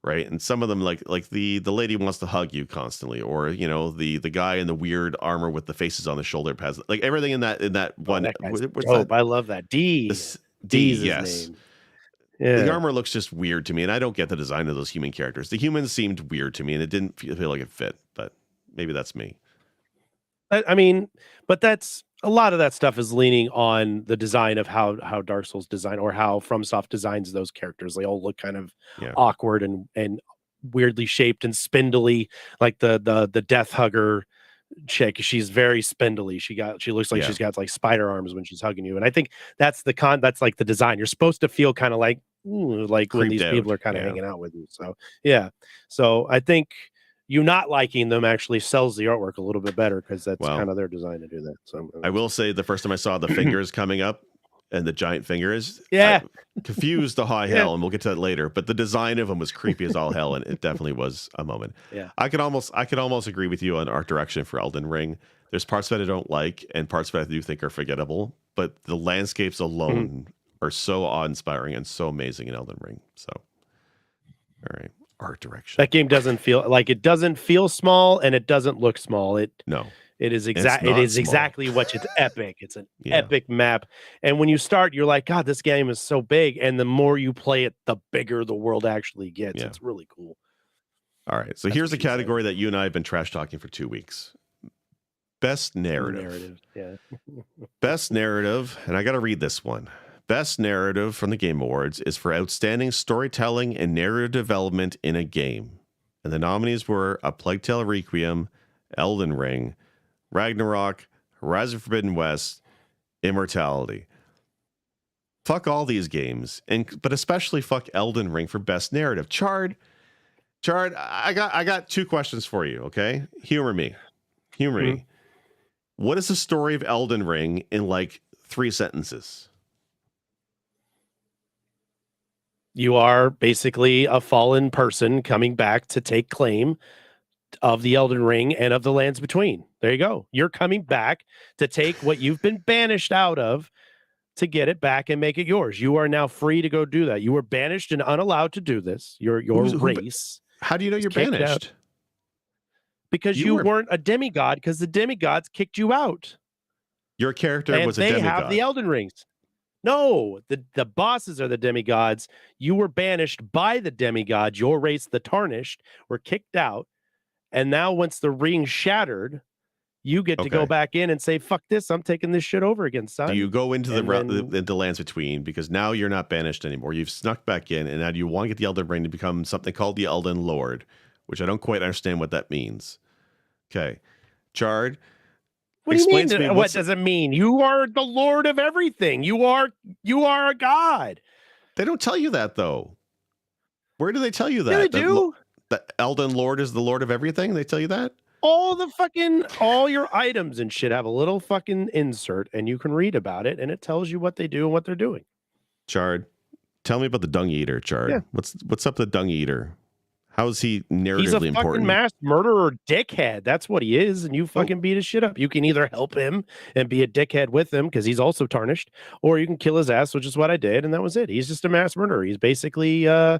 right? And some of them, like the lady wants to hug you constantly, or the guy in the weird armor with the faces on the shoulder pads, like everything in that
Oh,
one.
that guy's
What's that?
dope. I love that. D.
This D,
D's his
yes.
name.
The
Yeah.
armor looks just weird to me, and I don't get the design of those human characters. The humans seemed weird to me, and it didn't feel like it fit. But maybe that's me.
I mean, but that's a lot of that stuff is leaning on the design of how Dark Souls design, or how FromSoft designs those characters. They all look kind of
Yeah,
awkward and weirdly shaped and spindly, like the Death Hugger chick. She's very spindly. She looks like
yeah,
she's got like spider arms when she's hugging you. And I think that's like the design. You're supposed to feel kind of like like when
creeped
these people
out.
are kind of
Yeah.
hanging out with you. So yeah. So I think you not liking them actually sells the artwork a little bit better, because that's
Well,
kind of their design to do that. So
I will say the first time I saw the fingers coming up and the giant fingers, I
yeah.
confused the high
Yeah.
hell, and we'll get to that later. But the design of them was creepy as all hell, and it definitely was a moment.
Yeah.
I could almost agree with you on art direction for Elden Ring. There's parts of it I don't like, and parts of it I do think are forgettable. But the landscapes
Mhm.
alone are so awe-inspiring and so amazing in Elden Ring. So, all right, art direction.
That game doesn't feel small, and it doesn't look small.
No,
It is
it's
exact. It
not
is
small.
exactly what it's epic. It's an
Yeah.
epic map. And when you start, you're like, God, this game is so big. And the more you play it, the bigger the world actually gets.
Yeah.
It's really cool.
All right. So
That's
here's
what
a
she said.
category that you and I have been trash talking for 2 weeks. Best narrative.
Narrative. Yeah.
Best narrative, and I got to read this one. Best narrative from the Game Awards is for outstanding storytelling and narrative development in a game. And the nominees were A Plague Tale Requiem, Elden Ring, Ragnarok, Horizon Forbidden West, Immortality. Fuck all these games, but especially fuck Elden Ring for best narrative. Chard, I got 2 questions for you, okay? Humor me.
Mhm.
What is the story of Elden Ring in like 3 sentences?
You are basically a fallen person coming back to take claim of the Elden Ring and of the lands between. There you go. You're coming back to take what you've been banished out of, to get it back and make it yours. You are now free to go do that. You were banished and unallowed to do this. Your
Who?
race
How do you know
is
you're
kicked out
banished?
because
You
you
were
weren't a demigod, because the demigods kicked you out.
Your character
And
was a
they have the
demigod.
Elden Rings. No, the bosses are the demigods. You were banished by the demigods. Your race, the Tarnished, were kicked out. And now once the ring shattered, you get to go
Okay.
back in and say, fuck this, I'm taking this shit over again,
Do
son.
you go into
And then
the lands between, because now you're not banished anymore? You've snuck back in, and now you want to get the Elden Ring to become something called the Elden Lord, which I don't quite understand what that means. Okay, Chard,
what do you
explain
mean?
to me
What does it mean? You are the Lord of everything. You are a god.
They don't tell you that though. Where do they tell you
Yeah, they
that?
do.
The Elden Lord is the Lord of everything. They tell you that.
all your items and shit have a little fucking insert, and you can read about it, and it tells you what they do and what they're doing.
Chard, tell me about the Dung Eater, Chard.
Yeah.
What's up with the Dung Eater? How is he narratively
He's a fucking
important?
mass murderer dickhead. That's what he is, and you fucking beat his shit up. You can either help him and be a dickhead with him because he's also tarnished, or you can kill his ass, which is what I did, and that was it. He's just a mass murderer. He's basically I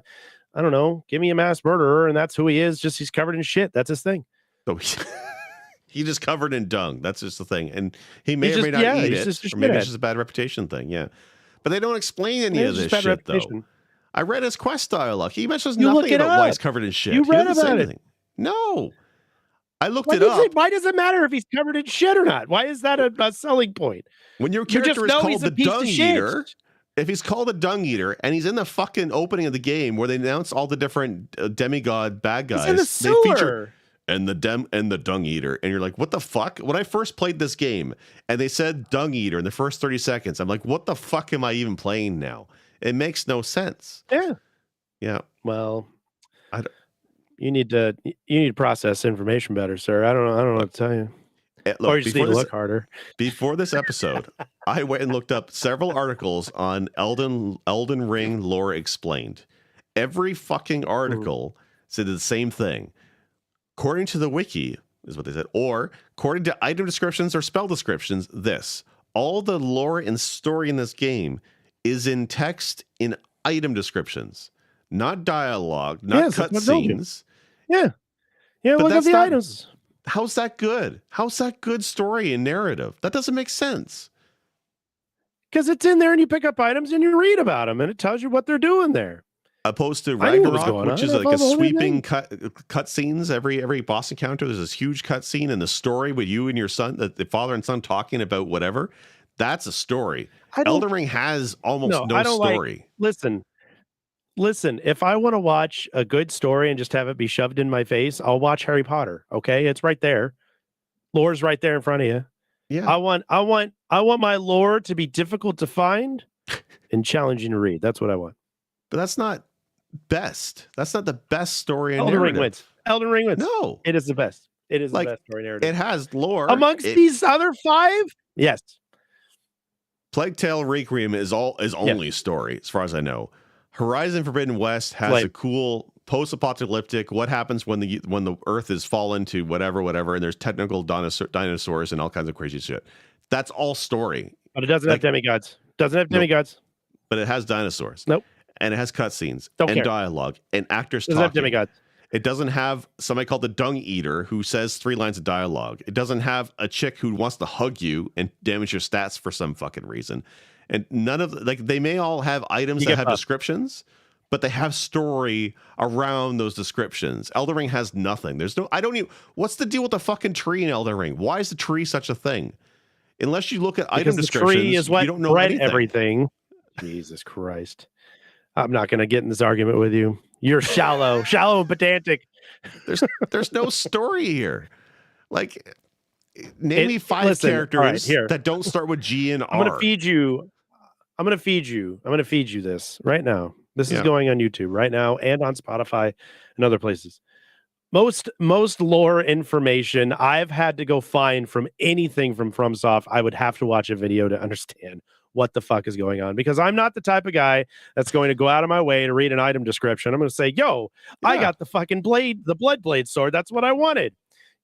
don't know, give me a mass murderer, and that's who he is. Just he's covered in shit. That's his thing.
So he just covered in dung. That's just the thing. And he may or may not eat it. Or maybe it's just a bad reputation thing. Yeah. But they don't explain any of this shit, though. I read his quest dialogue. He mentions nothing about why he's covered in shit.
You read about it.
No. I looked it up.
Why does it matter if he's covered in shit or not? Why is that a selling point?
When your character is called the Dung Eater, if he's called a Dung Eater and he's in the fucking opening of the game where they announce all the different demigod bad guys,
in the
they feature and the Dung Eater, and you're like, what the fuck? When I first played this game and they said Dung Eater in the first 30 seconds, I'm like, what the fuck am I even playing now? It makes no sense. Yeah.
Well, you need to process information better, sir. I don't know what to tell you.
Look,
or you just need to look harder.
Before this episode, I went and looked up several articles on Elden Ring lore explained. Every fucking article said the same thing. According to the wiki, is what they said, or according to item descriptions or spell descriptions, all the lore and story in this game is in text in item descriptions, not dialogue, not cutscenes.
Yeah, look at the items.
How's that good? How's that good story and narrative? That doesn't make sense.
Because it's in there and you pick up items and you read about them and it tells you what they're doing there.
Opposed to Ragnarok, which is like a sweeping cut scenes. Every boss encounter, there's this huge cut scene and the story with you and your son, the father and son talking about whatever. That's a story. Elden Ring has almost no story.
Listen, if I want to watch a good story and just have it be shoved in my face, I'll watch Harry Potter. Okay, it's right there. Lore's right there in front of you.
Yeah.
I want my lore to be difficult to find and challenging to read. That's what I want.
But that's not best. That's not the best story and
Elden
narrative.
Ring wins. Elden Ring wins.
No.
It is the best. It is the best story narrative.
It has lore.
Amongst these other 5? Yes.
Plague Tale Requiem is only story, as far as I know. Horizon Forbidden West has a cool post-apocalyptic. What happens when the Earth is fallen to whatever, and there's technical dinosaurs and all kinds of crazy shit. That's all story.
But it doesn't have demigods. Demigods.
But it has dinosaurs.
Nope.
And it has cutscenes dialogue and actors
talking. Have demigods.
It doesn't have somebody called the Dung Eater who says 3 lines of dialogue. It doesn't have a chick who wants to hug you and damage your stats for some fucking reason. And none of they may all have items that have descriptions, but they have story around those descriptions. Elden Ring has nothing. What's the deal with the fucking tree in Elden Ring? Why is the tree such a thing? Unless you look at item descriptions,
the tree is what
you don't know
everything. Jesus Christ. I'm not going to get in this argument with you. You're shallow and pedantic.
There's no story here. Like, name me 5 characters that don't start with G and R.
I'm going to feed you this right now. This is going on YouTube right now and on Spotify and other places. Most lore information I've had to go find from anything from FromSoft, I would have to watch a video to understand what the fuck is going on, because I'm not the type of guy that's going to go out of my way to read an item description. I'm going to say, I got the fucking blade, the blood blade sword. That's what I wanted.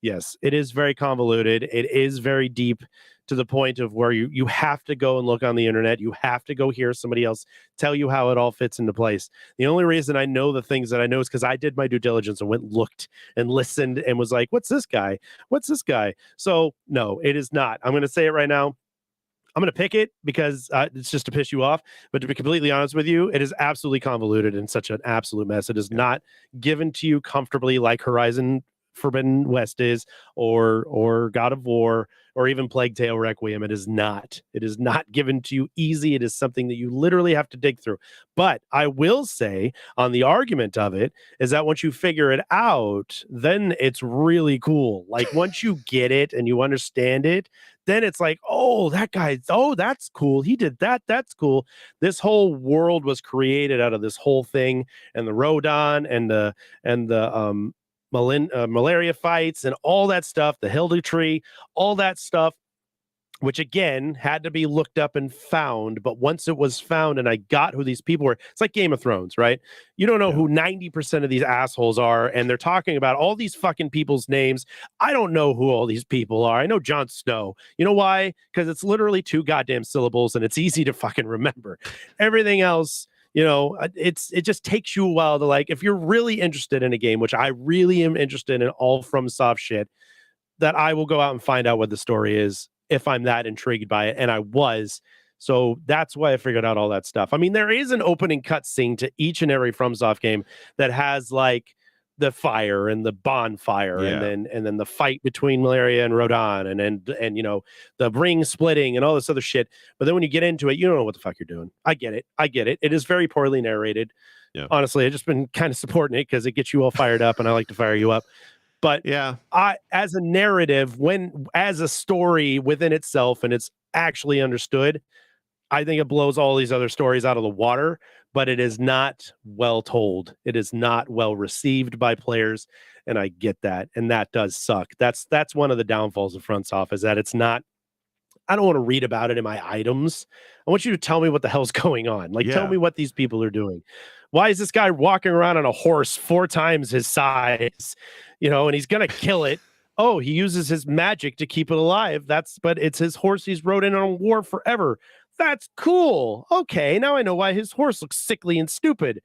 Yes, it is very convoluted. It is very deep to the point of where you have to go and look on the internet. You have to go hear somebody else tell you how it all fits into place. The only reason I know the things that I know is because I did my due diligence and went and looked and listened and was like, what's this guy? So no, it is not. I'm going to say it right now. I'm going to pick it because it's just to piss you off. But to be completely honest with you, it is absolutely convoluted and such an absolute mess. It is not given to you comfortably like Horizon Forbidden West is, or God of War, or even Plague Tale Requiem. It is not given to you easy. It is something that you literally have to dig through. But I will say, on the argument of it, is that once you figure it out, then it's really cool. Like, once you get it and you understand it, then it's like, that's cool. He did that. That's cool. This whole world was created out of this whole thing, and the Rodan and the malaria fights and all that stuff, the Hilda tree, all that stuff, which again had to be looked up and found. But once it was found and I got who these people were, it's like Game of Thrones, right? You don't know
Yeah.
who 90% of these assholes are, and they're talking about all these fucking people's names. I don't know who all these people are. I know Jon Snow. You know why? Because it's literally 2 goddamn syllables and it's easy to fucking remember. Everything else, it just takes you a while to, like, if you're really interested in a game, which I really am interested in all FromSoft shit, that I will go out and find out what the story is if I'm that intrigued by it. And I was. So that's why I figured out all that stuff. I mean, there is an opening cutscene to each and every FromSoft game that has like the fire and the bonfire
Yeah.
and then the fight between Malaria and Rodan and the ring splitting and all this other shit. But then when you get into it, you don't know what the fuck you're doing. I get it. It is very poorly narrated.
Yeah.
Honestly, I've just been kind of supporting it because it gets you all fired up and I like to fire you up. But
Yeah.
as a narrative, as a story within itself, and it's actually understood, I think it blows all these other stories out of the water. But it is not well told. It is not well received by players, and I get that, and that does suck. That's one of the downfalls of FromSoft is that it's not. I don't want to read about it in my items. I want you to tell me what the hell's going on. Like, tell me what these people are doing. Why is this guy walking around on a horse 4 times his size? And he's gonna kill it. Oh, he uses his magic to keep it alive. But it's his horse he's rode in on war forever. That's cool. Okay, now I know why his horse looks sickly and stupid.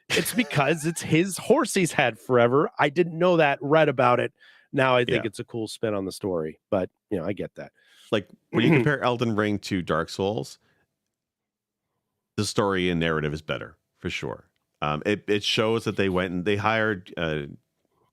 It's because it's his horse he's had forever. I didn't know that, read about it. Now I think it's a cool spin on the story. But I get that.
Like when you compare Elden Ring to Dark Souls, the story and narrative is better for sure. It shows that they went and they hired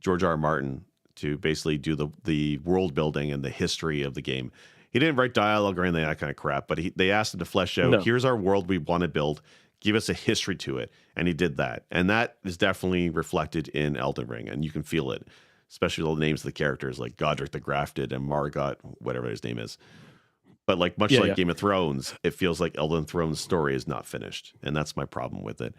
George R. R. Martin to basically do the world building and the history of the game. He didn't write dialogue or anything like that kind of crap, but they asked him to flesh out, here's our world we want to build, give us a history to it. And he did that. And that is definitely reflected in Elden Ring, and you can feel it, especially the names of the characters like Godric the Grafted and Margot, whatever his name is. But like much like Game of Thrones, it feels like Elden Throne's story is not finished. And that's my problem with it.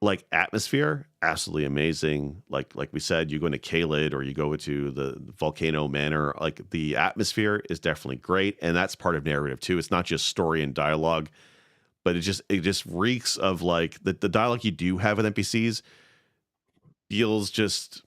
Like atmosphere, absolutely amazing. Like we said, you go into Caelid or you go to the Volcano Manor, like the atmosphere is definitely great. And that's part of narrative too. It's not just story and dialogue, but it just reeks of like the dialogue you do have with NPCs feels just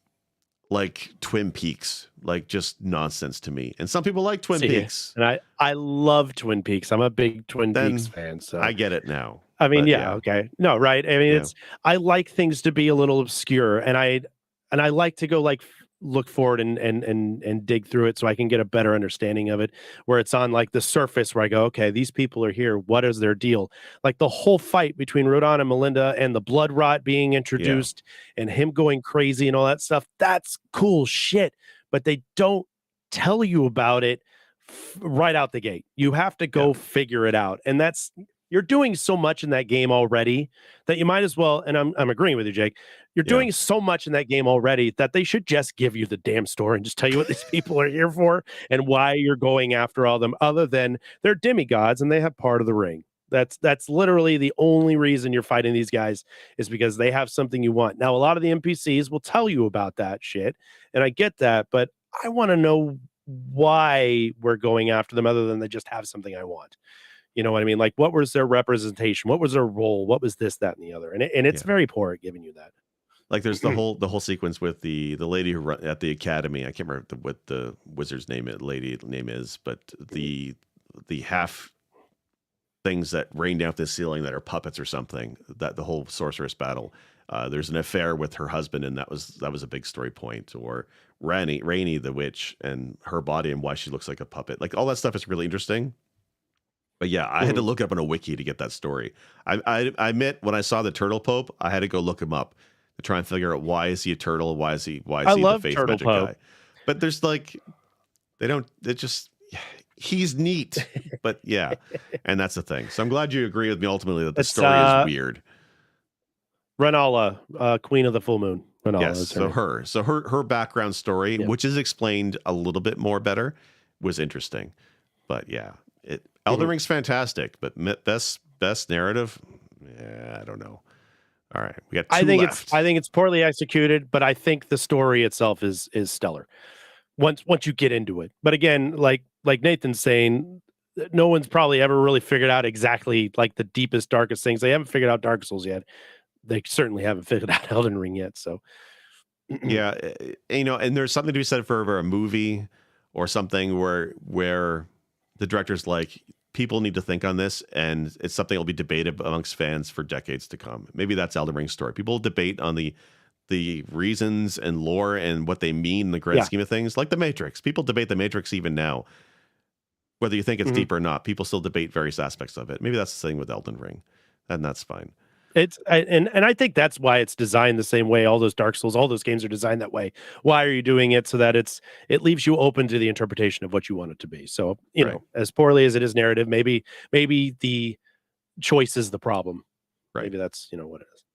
like Twin Peaks, like just nonsense to me. And some people like Twin Peaks.
And I love Twin Peaks. I'm a big Twin Peaks fan. So
I get it now.
I mean, okay. No, right. I mean, I like things to be a little obscure, and I like to go like look forward and dig through it so I can get a better understanding of it, where it's on like the surface where I go, okay, these people are here. What is their deal? Like the whole fight between Rodan and Melinda and the blood rot being introduced and him going crazy and all that stuff. That's cool shit, but they don't tell you about it right out the gate. You have to go figure it out. And you're doing so much in that game already that you might as well, and I'm agreeing with you, Jake. You're doing so much in that game already that they should just give you the damn story and just tell you what these people are here for and why you're going after all of them, other than they're demigods and they have part of the ring. That's literally the only reason you're fighting these guys is because they have something you want. Now, a lot of the NPCs will tell you about that shit, and I get that, but I want to know why we're going after them other than they just have something I want. You know what I mean? Like, what was their representation? What was their role? What was this, that, and the other? And it's very poor at giving you that.
Like, there's the whole sequence with the lady who run at the academy. I can't remember what the wizard's name is, but the half things that rain down the ceiling that are puppets or something. That the whole sorceress battle. There's an affair with her husband, and that was a big story point. Or Rainey the witch and her body and why she looks like a puppet. Like all that stuff is really interesting. But yeah, I had to look up on a wiki to get that story. I admit when I saw the Turtle Pope, I had to go look him up to try and figure out why is he a turtle? Why is he the faith
Turtle
magic
Pope.
guy? But there's like he's neat. But yeah, and that's the thing. So I'm glad you agree with me ultimately that the story is weird.
Renala, Queen of the Full Moon. Renala,
yes, so her background story, which is explained a little bit more better, was interesting. But yeah, Elden Ring's fantastic, but best narrative, I don't know. All right, we got two left.
I think it's poorly executed, but I think the story itself is stellar once you get into it. But again, like Nathan's saying, no one's probably ever really figured out exactly like the deepest, darkest things. They haven't figured out Dark Souls yet. They certainly haven't figured out Elden Ring yet. So
Yeah, and there's something to be said for a movie or something where the director's like, people need to think on this, and it's something that'll be debated amongst fans for decades to come. Maybe that's Elden Ring's story. People debate on the reasons and lore and what they mean in the grand
yeah.
scheme of things, like the Matrix. People debate the Matrix even now, whether you think it's deep or not. People still debate various aspects of it. Maybe that's the thing with Elden Ring, and that's fine.
And I think that's why it's designed the same way. All those Dark Souls, all those games are designed that way. Why are you doing it? So that it leaves you open to the interpretation of what you want it to be. So, you
Right.
know, as poorly as it is narrative, maybe the choice is the problem.
Right.
Maybe that's, you know, what it is.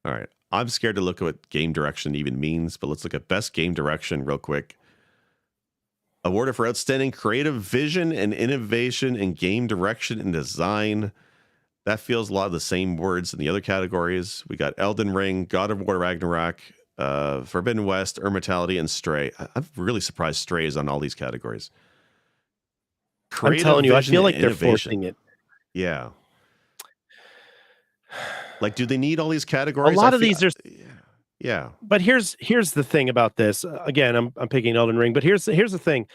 All right. I'm scared to look at what game direction even means, but let's look at best game direction real quick. Awarded for outstanding creative vision and innovation in game direction and design. That feels a lot of the same words in the other categories. We got Elden Ring, God of War Ragnarok, Forbidden West, Immortality, and Stray. I'm really surprised Stray is on all these categories.
I'm telling you, I feel like they're forcing it.
Yeah. Like, do they need all these categories?
A lot of these are.
Yeah.
But here's the thing about this. Again, I'm picking Elden Ring, but here's the thing.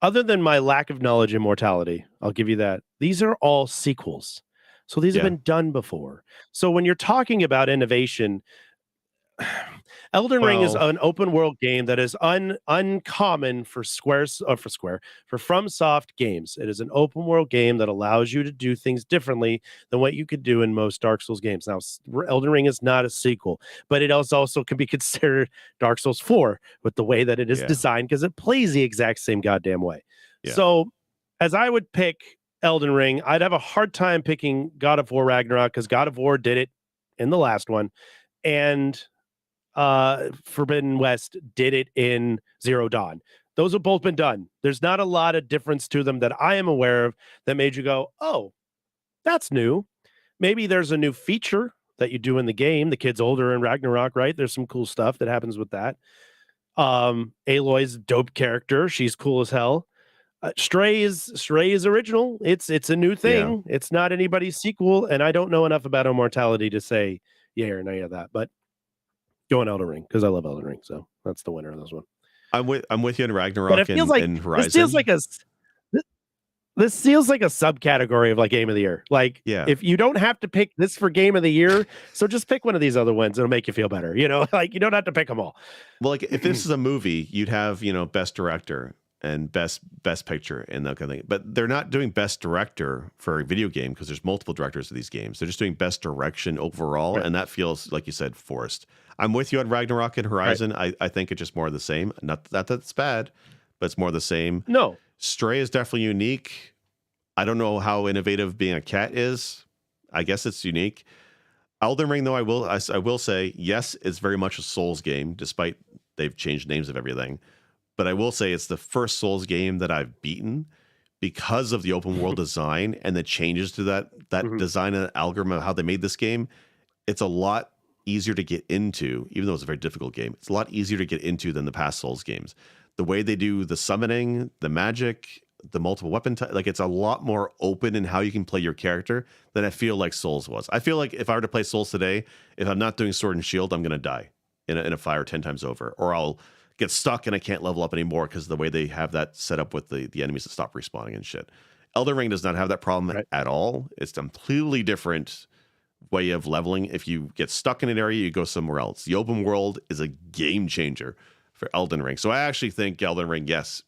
Other than my lack of knowledge in mortality, I'll give you that. These are all sequels. So these have been done before. So when you're talking about innovation, Elden Ring is an open world game that is uncommon for FromSoft games. It is an open world game that allows you to do things differently than what you could do in most Dark Souls games. Now, Elden Ring is not a sequel, but it also can be considered Dark Souls 4 with the way that it is designed, because it plays the exact same goddamn way. Yeah. So as I would pick Elden Ring, I'd have a hard time picking God of War Ragnarok, because God of War did it in the last one, and Forbidden West did it in Zero Dawn. Those have both been done. There's not a lot of difference to them that I am aware of that made you go, oh, that's new. Maybe there's a new feature that you do in the game. The kid's older in Ragnarok, right? There's some cool stuff that happens with that. Aloy's dope character. She's cool as hell. Stray is original. It's a new thing. Yeah. It's not anybody's sequel, and I don't know enough about Immortality to say yeah or nay of that, but going Elden Ring, because I love Elden Ring, so that's the winner of this one.
I'm with you in Ragnarok and Horizon.
This feels like a subcategory of like Game of the Year. Like, if you don't have to pick this for Game of the Year, so just pick one of these other ones. It'll make you feel better. You know, like you don't have to pick them all.
Well, like if this is a movie, you'd have, best director and best picture and that kind of thing. But they're not doing best director for a video game because there's multiple directors of these games. They're just doing best direction overall, and that feels, like you said, forced. I'm with you on Ragnarok and Horizon. Right. I think it's just more of the same. Not that that's bad, but it's more of the same.
No.
Stray is definitely unique. I don't know how innovative being a cat is. I guess it's unique. Elden Ring, though, I will say, yes, it's very much a Souls game, despite they've changed names of everything. But I will say it's the first Souls game that I've beaten because of the open world design and the changes to that design and algorithm of how they made this game. It's a lot easier to get into, even though it's a very difficult game. It's a lot easier to get into than the past Souls games. The way they do the summoning, the magic, the multiple weapon like it's a lot more open in how you can play your character than I feel like Souls was. I feel like if I were to play Souls today, if I'm not doing Sword and Shield, I'm going to die in a fire 10 times over, or I'll get stuck and I can't level up anymore because of the way they have that set up with the enemies that stop respawning and shit. Elden Ring does not have that problem at all. It's a completely different way of leveling. If you get stuck in an area, you go somewhere else. The open world is a game changer for Elden Ring. So I actually think Elden Ring, yes,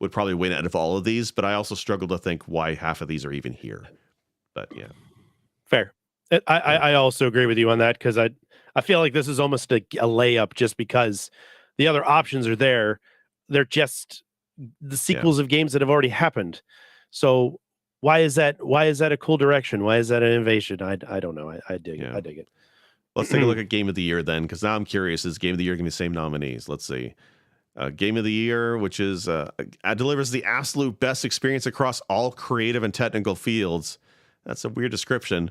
would probably win out of all of these, but I also struggle to think why half of these are even here. But yeah.
Fair. I also agree with you on that, because I feel like this is almost a layup just because the other options are there. They're just the sequels of games that have already happened. So why is that a cool direction? Why is that an innovation? I don't know. I dig it. I dig it.
Let's take a look at Game of the Year then, because now I'm curious, is Game of the Year going to be the same nominees? Let's see. Game of the Year, which is delivers the absolute best experience across all creative and technical fields. That's a weird description.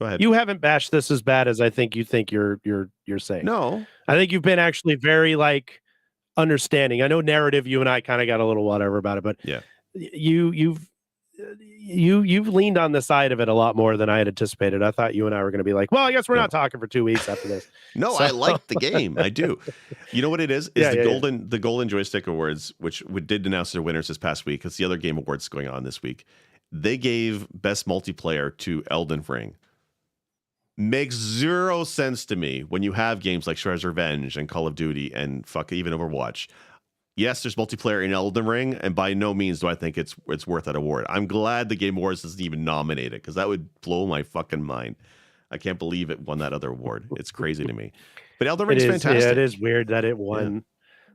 Go ahead.
You haven't bashed this as bad as I think you're saying.
No.
I think you've been actually very like understanding. I know narrative. You and I kind of got a little whatever about it, but
Yeah.
you've leaned on the side of it a lot more than I had anticipated. I thought you and I were going to be like, well, I guess we're
No.
not talking for 2 weeks after this.
No,
So
I like the game. I do. You know what it is? Is
yeah, yeah.
the Golden Joystick Awards, which we did announce their winners this past week. It's the other game awards going on this week. They gave best multiplayer to Elden Ring. Makes zero sense to me when you have games like Shredder's Revenge and Call of Duty and fuck even Overwatch. Yes, there's multiplayer in Elden Ring, and by no means do I think it's worth that award. I'm glad the Game Awards doesn't even nominate it, because that would blow my fucking mind. I can't believe it won that other award. It's crazy to me. But Elden Ring's fantastic.
Yeah, it is weird that it won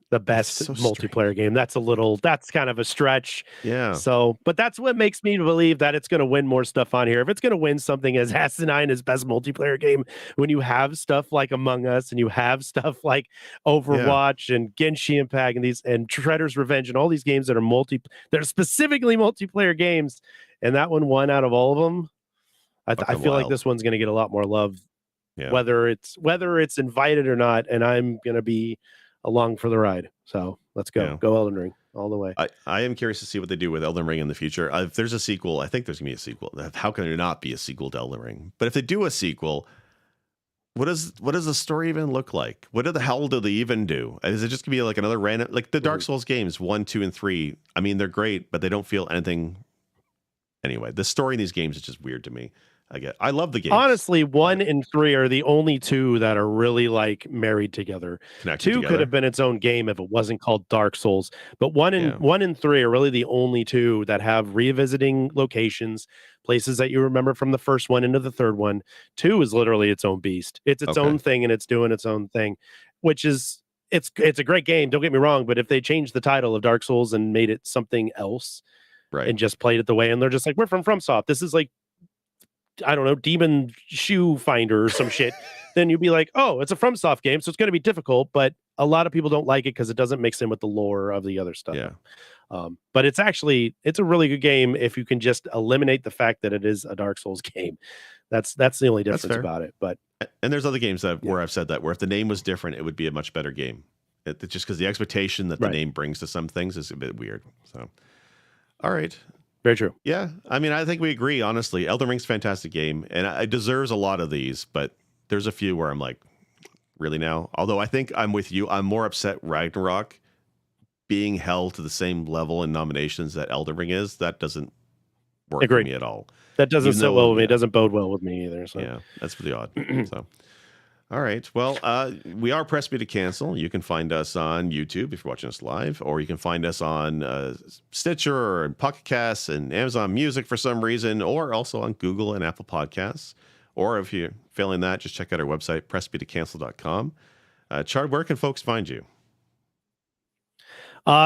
the best
so
multiplayer game. That's kind of a stretch.
Yeah.
So, but that's what makes me believe that it's going to win more stuff on here. If it's going to win something as asinine as best multiplayer game, when you have stuff like Among Us and you have stuff like Overwatch and Genshin Impact and Shredder's Revenge and all these games that are they're specifically multiplayer games, and that one won out of all of them. I feel like this one's going to get a lot more love, whether it's invited or not, and I'm going to be along for the ride. So let's go. Go Elden Ring all the way.
I am curious to see what they do with Elden Ring in the future. If there's a sequel, I think there's gonna be a sequel. How can there not be a sequel to Elden Ring? But if they do a sequel, what does the story even look like? What the hell do they even do? Is it just gonna be like another random, like the Dark Souls games 1, 2, and 3? I mean, they're great, but they don't feel anything. Anyway, the story in these games is just weird to me. I love the games.
Honestly, 1 and 3 are the only two that are really like married together.
Connected
2
together.
could have been its own game if it wasn't called Dark Souls. But 1 and 3 are really the only two that have revisiting locations, places that you remember from the first one into the third one. 2 is literally its own beast. It's its own thing, and it's doing its own thing, which is it's a great game. Don't get me wrong, but if they changed the title of Dark Souls and made it something else, and just played it the way, and they're just like, we're from FromSoft. This is like, I don't know, Demon Shoe Finder or some shit, then you'd be like, oh, it's a FromSoft game, so it's going to be difficult, but a lot of people don't like it because it doesn't mix in with the lore of the other stuff.
Yeah.
But it's a really good game if you can just eliminate the fact that it is a Dark Souls game. That's the only difference about it. But
and there's other games where I've said that, where if the name was different, it would be a much better game. Just because the expectation that the name brings to some things is a bit weird. So, all right.
Very true.
Yeah. I mean, I think we agree, honestly. Elden Ring's a fantastic game, and it deserves a lot of these, but there's a few where I'm like, really now? Although I think I'm with you. I'm more upset Ragnarok being held to the same level in nominations that Elden Ring is. That doesn't work for me at all.
That doesn't sit well with me. It doesn't bode well with me either. So.
Yeah, that's pretty odd. So. All right. Well, we are Press Me to Cancel. You can find us on YouTube if you're watching us live, or you can find us on Stitcher and Pocket Casts and Amazon Music for some reason, or also on Google and Apple Podcasts. Or if you're failing that, just check out our website, pressmetocancel.com. Chard, where can folks find you?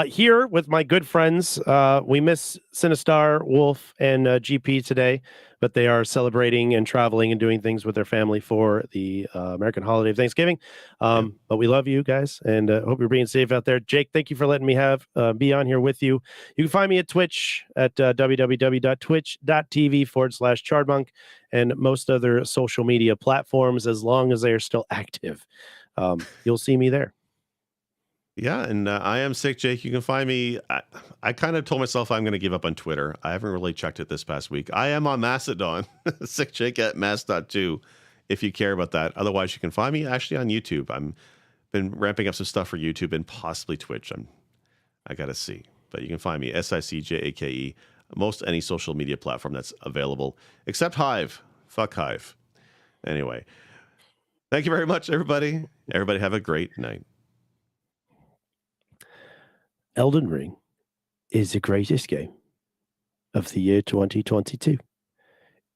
Here with my good friends. We miss Sinistar, Wolf, and GP today, but they are celebrating and traveling and doing things with their family for the American holiday of Thanksgiving. But we love you guys, and hope you're being safe out there. Jake, thank you for letting me be on here with you. You can find me at Twitch at www.twitch.tv/Chardmonk and most other social media platforms, as long as they are still active. You'll see me there.
Yeah, and I am Sick Jake. You can find me. I kind of told myself I'm going to give up on Twitter. I haven't really checked it this past week. I am on Mastodon, Sick Jake at Mast.2, if you care about that. Otherwise, you can find me actually on YouTube. I'm been ramping up some stuff for YouTube and possibly Twitch. I got to see. But you can find me, SICJAKE, most any social media platform that's available, except Hive. Fuck Hive. Anyway, thank you very much, everybody. Everybody have a great night.
Elden Ring is the greatest game of the year 2022.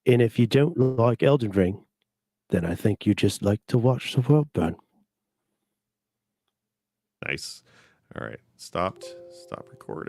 And if you don't like Elden Ring, then I think you just like to watch the world burn.
Nice. All right. Stop recording.